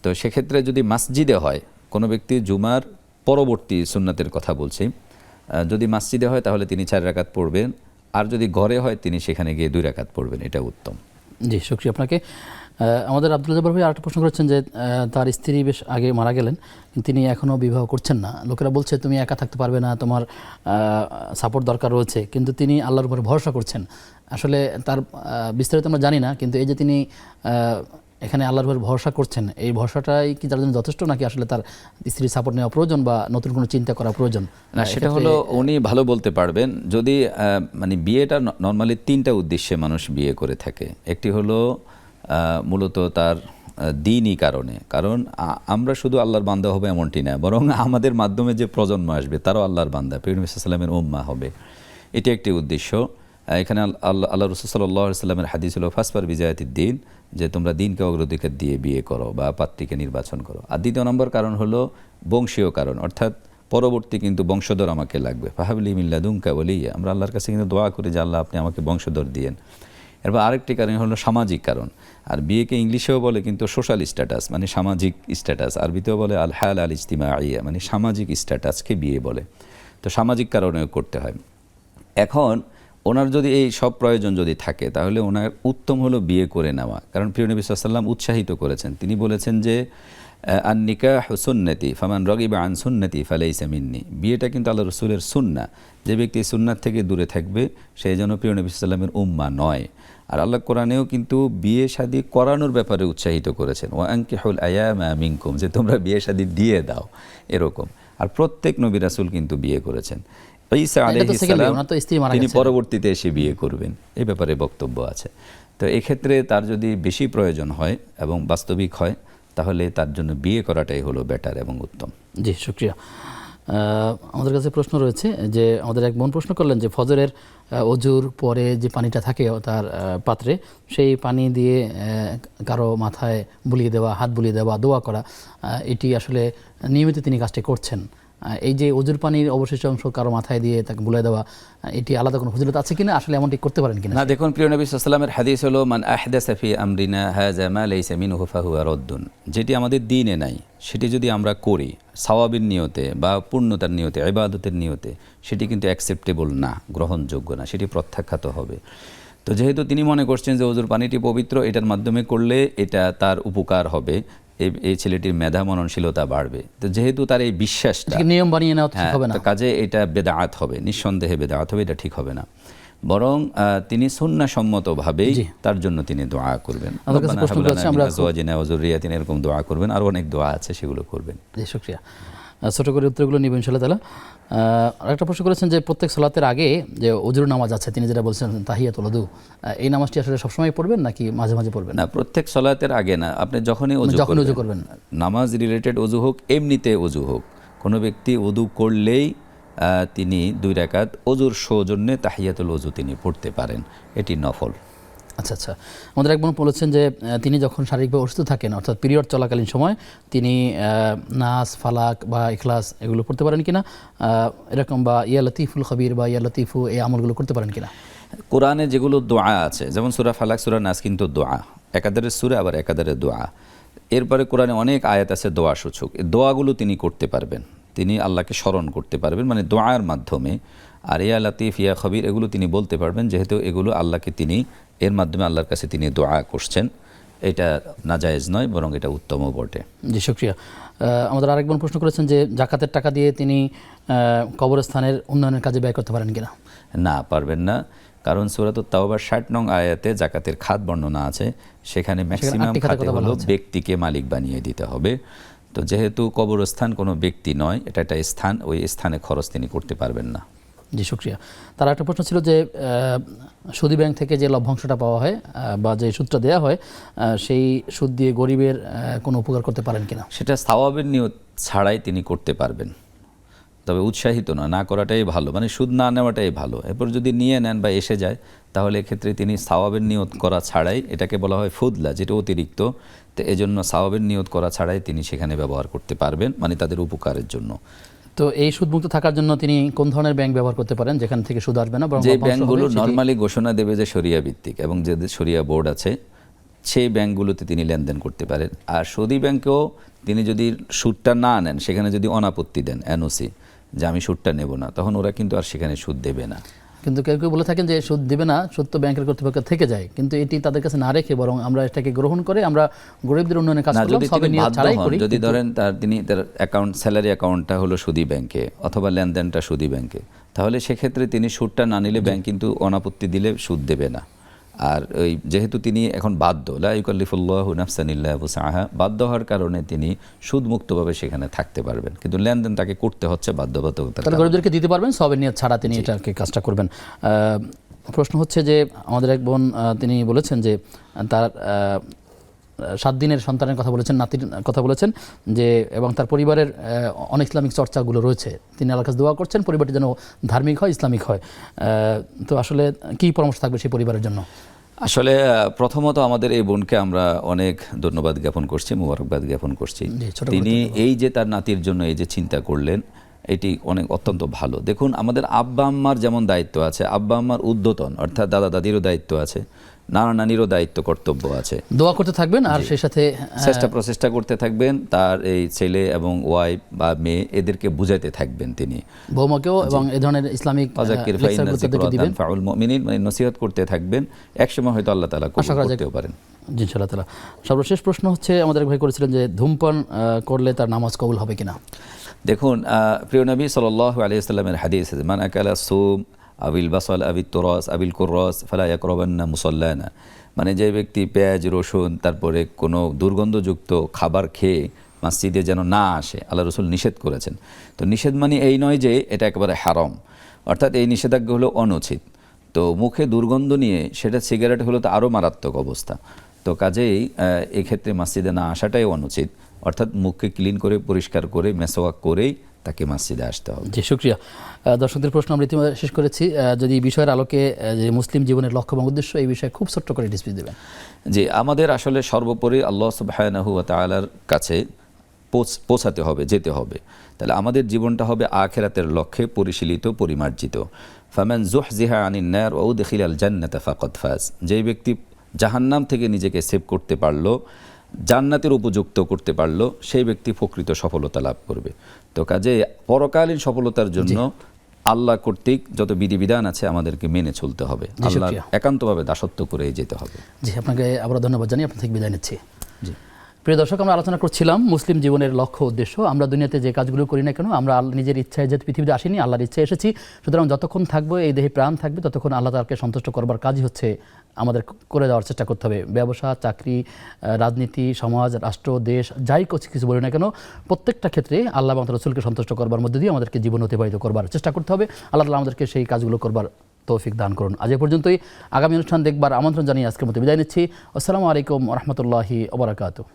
তো সেক্ষেত্রে যদি মসজিদে হয়, কোনো ব্যক্তি জুমার পরবর্তী সুন্নাতের কথা বলছি, যদি মসজিদে হয় তাহলে তিনি 4 রাকাত পড়বেন, আর যদি ঘরে হয় তিনি সেখানে গিয়ে 2 রাকাত পড়বেন, এটা উত্তম। জি, শুকরিয়া আপনাকে। আমাদের আব্দুল জব্বার ভাই আরেকটা প্রশ্ন করেছেন যে তার স্ত্রী বেশ আগে মারা গেলেন, তিনি এখনও বিবাহ করছেন না। লোকেরা বলছে তুমি একা থাকতে পারবে না, তোমার সাপোর্ট দরকার রয়েছে, কিন্তু তিনি আল্লাহর উপরে ভরসা করছেন। আসলে তার বিস্তারিত আমরা জানি না, কিন্তু এই যে তিনি এখানে আল্লাহর উপরে ভরসা করছেন, এই ভরসাটাই কি তার জন্য যথেষ্ট, নাকি আসলে তার স্ত্রীর সাপোর্ট নেওয়া প্রয়োজন বা নতুন কোনো চিন্তা করা প্রয়োজন? না, সেটা হলো উনি ভালো বলতে পারবেন। যদি মানে বিয়েটা নর্মালি 3টা উদ্দেশ্যে মানুষ বিয়ে করে থাকে। একটি হলো মূলত তার দ্বীনি কারণে, কারণ আমরা শুধু আল্লাহর বান্দা হবে এমনটি না, বরং আমাদের মাধ্যমে যে প্রজন্ম আসবে তারাও আল্লাহর বান্দা, প্রিয় নবী সাল্লাল্লাহু আলাইহি ওয়াসাল্লামের উম্মাহ হবে, এটি একটি উদ্দেশ্য। এখানে আল্লাহ রাসূল সাল্লাল্লাহু আলাইহি ওয়াসাল্লামের হাদিস হলো ফাসফার বিজায়াতিদ দ্বীন, যে তোমরা দিনকে অগ্রাধিকার দিয়ে বিয়ে করো বা পাত্রীকে নির্বাচন করো। আর দ্বিতীয় নম্বর কারণ হলো বংশীয় কারণ, অর্থাৎ পরবর্তী কিন্তু বংশধর আমাকে লাগবে, ফাহাবলি মিন লাদুনকা ওয়ালিয়্যা। আমরা আল্লাহর কাছে কিন্তু দোয়া করি যে আল্লাহ আপনি আমাকে বংশধর দিয়েন। এরপর আরেকটি কারণ হলো সামাজিক কারণ। আর বিয়েকে ইংলিশেও বলে কিন্তু সোশ্যাল স্ট্যাটাস, মানে সামাজিক স্ট্যাটাস। আরবিতেও বলে আল হাল আল ইজতিমাইয়া, মানে সামাজিক স্ট্যাটাসকে বিয়ে বলে। তো সামাজিক কারণেও করতে হয়। এখন ওনার যদি এই সব প্রয়োজন যদি থাকে তাহলে ওনার উত্তম হলো বিয়ে করে নেওয়া। কারণ প্রিয় নবী সাল্লাল্লাহু আলাইহি ওয়াসাল্লাম উৎসাহিত করেছেন, তিনি বলেছেন যে আন নিকাহু সুন্নতি ফামান রাগিবা আন সুন্নতি ফালাইসা মিন্নি। বিয়েটা কিন্তু আল্লাহ রাসূলের সুন্নাহ, যে ব্যক্তি সুন্নাত থেকে দূরে থাকবে সেই জন্য প্রিয় নবী সাল্লাল্লাহু আলাইহি ওয়াসাল্লামের উম্মাহ নয়। আর আল্লাহ কোরআনেও কিন্তু বিয়ে শাদী করানোর ব্যাপারে উৎসাহিত করেছেন, ওয়া আনকিহুল আয়ামা মিনকুম, যে তোমরা বিয়ে শাদী দিয়ে দাও এরকম। আর প্রত্যেক নবী রাসূল কিন্তু বিয়ে করেছেন। ঈসা আলাইহিস সালাম তিনি পরবর্তীতে এসে বিয়ে করবেন, এই ব্যাপারে বক্তব্য আছে। তো এক্ষেত্রে তার যদি বেশি প্রয়োজন হয় এবং বাস্তবিক হয় তাহলে তার জন্য বিয়ে করাটাই হলো বেটার এবং উত্তম। জি, শুকরিয়া। আমাদের কাছে প্রশ্ন রয়েছে যে আমাদের এক বোন প্রশ্ন করলেন যে ফজরের অজুর পরে যে পানিটা থাকে তার পাত্রে, সেই পানি দিয়ে কারো মাথায় বুলিয়ে দেওয়া, হাত বুলিয়ে দেওয়া, দোয়া করা, এটি আসলে নিয়মিত তিনি কাজটি করছেন। এই যে অজুর পানির অবশিষ্ট অংশ কারো মাথায় দিয়ে তাকে বুলিয়ে দেওয়া, এটি আলাদা কোনো ফজিলত আছে কিনা, আসলে এমনটি করতে পারেন কিনা? না, দেখুন প্রিয় নবী সাল্লাল্লাহু আলাইহি ওয়াসাল্লামের হাদিস হলো মান আহদাসা ফি আমরিনা হাযা মা লাইসা মিনহু ফাহুয়া রাদ্দুন। যেটি আমাদের দ্বীনে নাই সেটি যদি আমরা করি সওয়াবের নিয়তে বা পূর্ণতার নিয়তে, ইবাদতের নিয়তে, সেটি কিন্তু অ্যাকসেপ্টেবল না, গ্রহণযোগ্য না, সেটি প্রত্যাখ্যাত হবে। তো যেহেতু তিনি মনে করছেন যে অজুর পানিটি পবিত্র, এটার মাধ্যমে করলে এটা তার উপকার হবে, এই ছেলেটির মেধা মননশীলতা বাড়বে, তো যেহেতু তার এই বিশ্বাসটা নিয়ম বানিয়ে নেওয়া ঠিক হবে না, কাজে এটা বেদাত হবে, নিঃসন্দেহে বেদাত হবে, এটা ঠিক হবে না। বরং তিনি সুন্নাহসম্মতভাবেই তার জন্য তিনি দোয়া করবেন, এরকম দোয়া করবেন, আর অনেক দোয়া আছে সেগুলো করবেন। জি, শুকরিয়া। ছোট করে উত্তরগুলো নিব ইনশাআল্লাহ তাআলা। আরেকটা প্রশ্ন করেছেন যে প্রত্যেক সালাতের আগে যে ওযুর নামাজ আছে, তিনি যেটা বলছেন তাহিয়াতুল ওযু, এই নামাজটি আসলে সবসময় পড়বেন নাকি মাঝে মাঝে পড়বেন? না, প্রত্যেক সালাতের আগে না, আপনি যখনই ওযু করবেন, নামাজ রিলেটেড ওযু হোক, এমনিতে ওযু হোক, কোনো ব্যক্তি ওযু করলেই তিনি 2 রাকাত ওযুর সৌজন্যে তাহিয়াতুল ওযু তিনি পড়তে পারেন, এটি নফল। আচ্ছা আচ্ছা। আমাদের একজন বলেছেন যে তিনি যখন শারীরিকভাবে অসুস্থ থাকেন, অর্থাৎ পিরিয়ড চলাকালীন সময়, তিনি নাস, ফালাক বা ইখলাস এগুলো পড়তে পারেন কিনা, এরকম, বা ইয়া লতিফুল খবির বা ইয়া লতিফু, এই আমলগুলো করতে পারেন কিনা? কোরআনে যেগুলো দোয়া আছে, যেমন সূরা ফালাক, সূরা নাস কিন্তু দোয়া, একাধারে সূরা আবার একাধারে দোয়া। এরপরে কোরআনে অনেক আয়াত আছে দোয়া সূচক, এই দোয়াগুলো তিনি করতে পারবেন, তিনি আল্লাহকে স্মরণ করতে পারবেন, মানে দোয়ার মাধ্যমে। আর ইয়া লতিফ, ইয়া খবির এগুলো তিনি বলতে পারবেন, যেহেতু এগুলো আল্লাহকে তিনি এর মাধ্যমে আল্লাহর কাছে তিনি দোয়া করছেন, এটা নাজায়েজ নয়, বরং এটা উত্তমও বটে। জি, শুকরিয়া। আমাদের আরেকজন প্রশ্ন করেছেন যে জাকাতের টাকা দিয়ে তিনি কবরস্থানের উন্নয়নের কাজে ব্যয় করতে পারেন কিনা? না, পারবেন না, কারণ সূরাতুত তাওবার 60 নং আয়াতে জাকাতের খাত বর্ণনা আছে, সেখানে ম্যাক্সিমাম খাতে হলো ব্যক্তিকে মালিক বানিয়ে দিতে হবে। তো যেহেতু কবরস্থান কোনো ব্যক্তি নয়, এটা একটা স্থান, ওই স্থানে খরচ তিনি করতে পারবেন না। জি, শুকরিয়া। তার একটা প্রশ্ন ছিল যে সুদী ব্যাংক থেকে যে লভ্যাংশটা পাওয়া হয় বা যে সুদটা দেওয়া হয়, সেই সুদ দিয়ে গরিবের কোনো উপকার করতে পারেন কিনা? সেটা সওয়াবের নিয়ত ছাড়াই তিনি করতে পারবেন, তবে উৎসাহিত না করাটাই ভালো, মানে সুদ না নেওয়াটাই ভালো। এরপর যদি নিয়ে নেন বা এসে যায়, তাহলে এক্ষেত্রে তিনি সওয়াবের নিয়ত করা ছাড়াই, এটাকে বলা হয় ফুদলা, যেটা অতিরিক্ত, তো এজন্য সওয়াবের নিয়ত করা ছাড়াই তিনি সেখানে ব্যবহার করতে পারবেন, মানে তাদের উপকারের জন্য। তো এই সুদমুক্ত থাকার জন্য তিনি কোন ধরনের ব্যাংক ব্যবহার করতে পারেন যেখান থেকে সুদ আসবে না? যে ব্যাংকগুলো নর্মালি ঘোষণা দেবে যে শরিয়া ভিত্তিক এবং যে শরিয়া বোর্ড আছে, সেই ব্যাংকগুলোতে তিনি লেনদেন করতে পারেন। আর সুদী ব্যাংকেও তিনি যদি সুদটা না নেন, সেখানে যদি অনাপত্তি দেন, এনওসি, যে আমি সুদটা নেব না, তখন ওরা কিন্তু আর সেখানে সুদ দেবে না। কিন্তু কেউ কেউ বলে থাকেন যে সুদ দেবে না, সুদ তো ব্যাংকের কর্তৃপক্ষ থেকে যায়, কিন্তু এটি তাদের কাছে না রেখে বরং আমরা এটাকে গ্রহণ করে আমরা গরিবদের উন্নয়নে কাজ করলাম, সবে নিয়ে ছাড়াই করি। যদি ধরেন তিনি তার অ্যাকাউন্ট, স্যালারি অ্যাকাউন্টটা হলো সুদী ব্যাংকে অথবা লেনদেনটা সুদী ব্যাংকে, তাহলে সেক্ষেত্রে তিনি সুদটা না নিলে ব্যাংক কিন্তু অনাপত্তি দিলে সুদ দেবে না। আর ওই যেহেতু তিনি এখন বাধ্য, লা ইউকাল্লিফুল্লাহু নাফসান ইল্লা উসআহা, বাধ্য হওয়ার কারণে তিনি সুদমুক্তভাবে সেখানে থাকতে পারবেন, কিন্তু লেনদেন তাকে করতে হচ্ছে বাধ্যবাধকতা। তাহলে গরিবদেরকে দিতে পারবেন, সবের নিয়ত ছাড়া তিনি এটাকে কাজটা করবেন। প্রশ্ন হচ্ছে যে আমাদের এক বোন তিনি বলেছেন যে তার 7 দিনের সন্তানের কথা বলেছেন, নাতির কথা বলেছেন, যে এবং তার পরিবারের অনেক ইসলামিক চর্চাগুলো রয়েছে, তিনি আল্লাহর কাছে দোয়া করছেন পরিবারটি যেন ধার্মিক হয়, ইসলামিক হয়। তো আসলে কী পরামর্শ থাকবে সেই পরিবারের জন্য? আসলে প্রথমত আমাদের এই বোনকে আমরা অনেক ধন্যবাদ জ্ঞাপন করছি, মুবারকবাদ জ্ঞাপন করছি। তিনি এই যে তার নাতির জন্য এই যে চিন্তা করলেন, এটি অনেক অত্যন্ত ভালো। দেখুন, আমাদের আব্বা আম্মার যেমন দায়িত্ব আছে, আব্বা আম্মার ঊর্ধ্বতন অর্থাৎ দাদা দাদিরও দায়িত্ব আছে, নানা নানিরও দায়িত্ব কর্তব্য আছে। দোয়া করতে থাকবেন আর সেই সাথে প্রচেষ্টা করতে থাকবেন, তার এই ছেলে এবং ওয়াইফ বা মেয়ে এদেরকে বুঝাইতে থাকবেন তিনি, বৌমাকেও, এবং এই ধরনের ইসলামিক মানে নসিহত করতে থাকবেন। একসময় হয়তো আল্লাহ তাআলা কবুল করতেও পারেন। জি ইনশাআল্লাহ তাআলা। সর্বশেষ প্রশ্ন হচ্ছে, আমাদের ভাই করেছিলেন যে ধূমপান করলে তার নামাজ কবুল হবে কিনা? দেখুন, প্রিয় নবী সাল্লাল্লাহু আলাইহি ওয়াসাল্লামের হাদিস আছে, মান আকালা সুম আবিল বাসাল আবিল তুরাস আবিল কুররাস ফালা ইয়াকরাবান্না মুসাল্লানা। মানে যে ব্যক্তি পেঁয়াজ রসুন তারপরে কোনো দুর্গন্ধযুক্ত খাবার খেয়ে মসজিদে যেন না আসে, আল্লাহ রসুল নিষেধ করেছেন। তো নিষেধ মানে এই নয় যে এটা একেবারে হারাম, অর্থাৎ এই নিষেধাজ্ঞা হলো অনুচিত। তো মুখে দুর্গন্ধ নিয়ে সেটা সিগারেট হলো তো আরও মারাত্মক অবস্থা। তো কাজেই এক্ষেত্রে মসজিদে না আসাটাই অনুচিত, অর্থাৎ মুখকে ক্লিন করে পরিষ্কার করে মেসওয়াক করেই তাকে মসজিদে আসতে হবে। জি শুকরিয়া। দর্শকদের প্রশ্ন আমরা ইতিমধ্যে শেষ করেছি। যদি বিষয়ের আলোকে যে মুসলিম জীবনের লক্ষ্য এবং উদ্দেশ্য, এই বিষয়ে খুব ছোট্ট করে ডিসপ্লে দেবেন। জি, আমাদের আসলে সর্বোপরি আল্লাহ সুবহানাহু ওয়া তাআলার কাছে পৌঁছাতে হবে, যেতে হবে। তাহলে আমাদের জীবনটা হবে আখিরাতের লক্ষ্যে পরিশীলিত, পরিমার্জিত। ফামান যুহজিহা আনিন নার ওয়া উদখিলাল জান্নাতা ফাকাদ ফাজ। যেই ব্যক্তি জাহান্নাম থেকে নিজেকে সেভ করতে পারলো, জান্নাতের উপযুক্ত করতে পারলো, সেই ব্যক্তি প্রকৃত সফলতা লাভ করবে। তো কাজে পরকালীন সফলতার জন্য আল্লাহ কর্তৃক যত বিধিবিধান আছে আমাদেরকে মেনে চলতে হবে, আল্লাহ একান্তভাবে দাসত্ব করে যেতে হবে। জি, আপনাকে আবার ধন্যবাদ জানিয়ে আপনার থেকে বিদায় নিচ্ছি। জি প্রিয় দর্শক, আমরা আলোচনা করছিলাম মুসলিম জীবনের লক্ষ্য উদ্দেশ্য। আমরা দুনিয়াতে যে কাজগুলো করি না কেন, আমরা নিজের ইচ্ছায় যেহেতু পৃথিবীতে আসিনি, আল্লাহর ইচ্ছায় এসেছি। সুতরাং যতক্ষণ থাকবো, এই দেহে প্রাণ থাকবে, ততক্ষণ আল্লাহ তাআলাকে সন্তুষ্ট করবার কাজই হচ্ছে আমাদের করে দেওয়ার চেষ্টা করতে হবে। ব্যবসা, চাকরি, রাজনীতি, সমাজ, রাষ্ট্র, দেশ, যাই কিছু বলি না কেন, প্রত্যেকটা ক্ষেত্রে আল্লাহ এবং রাসূলকে সন্তুষ্ট করবার মধ্যে দিয়ে আমাদেরকে জীবন অতিবাহিত করবার চেষ্টা করতে হবে। আল্লাহ তাআলা আমাদেরকে সেই কাজগুলো করবার তৌফিক দান করুন। আজ এ পর্যন্তই। আগামী অনুষ্ঠান দেখবার আমন্ত্রণ জানিয়ে আজকের মতো বিদায় নিচ্ছি। আসসালামু আলাইকুম ওয়া রাহমাতুল্লাহি ওয়া বারাকাতুহু।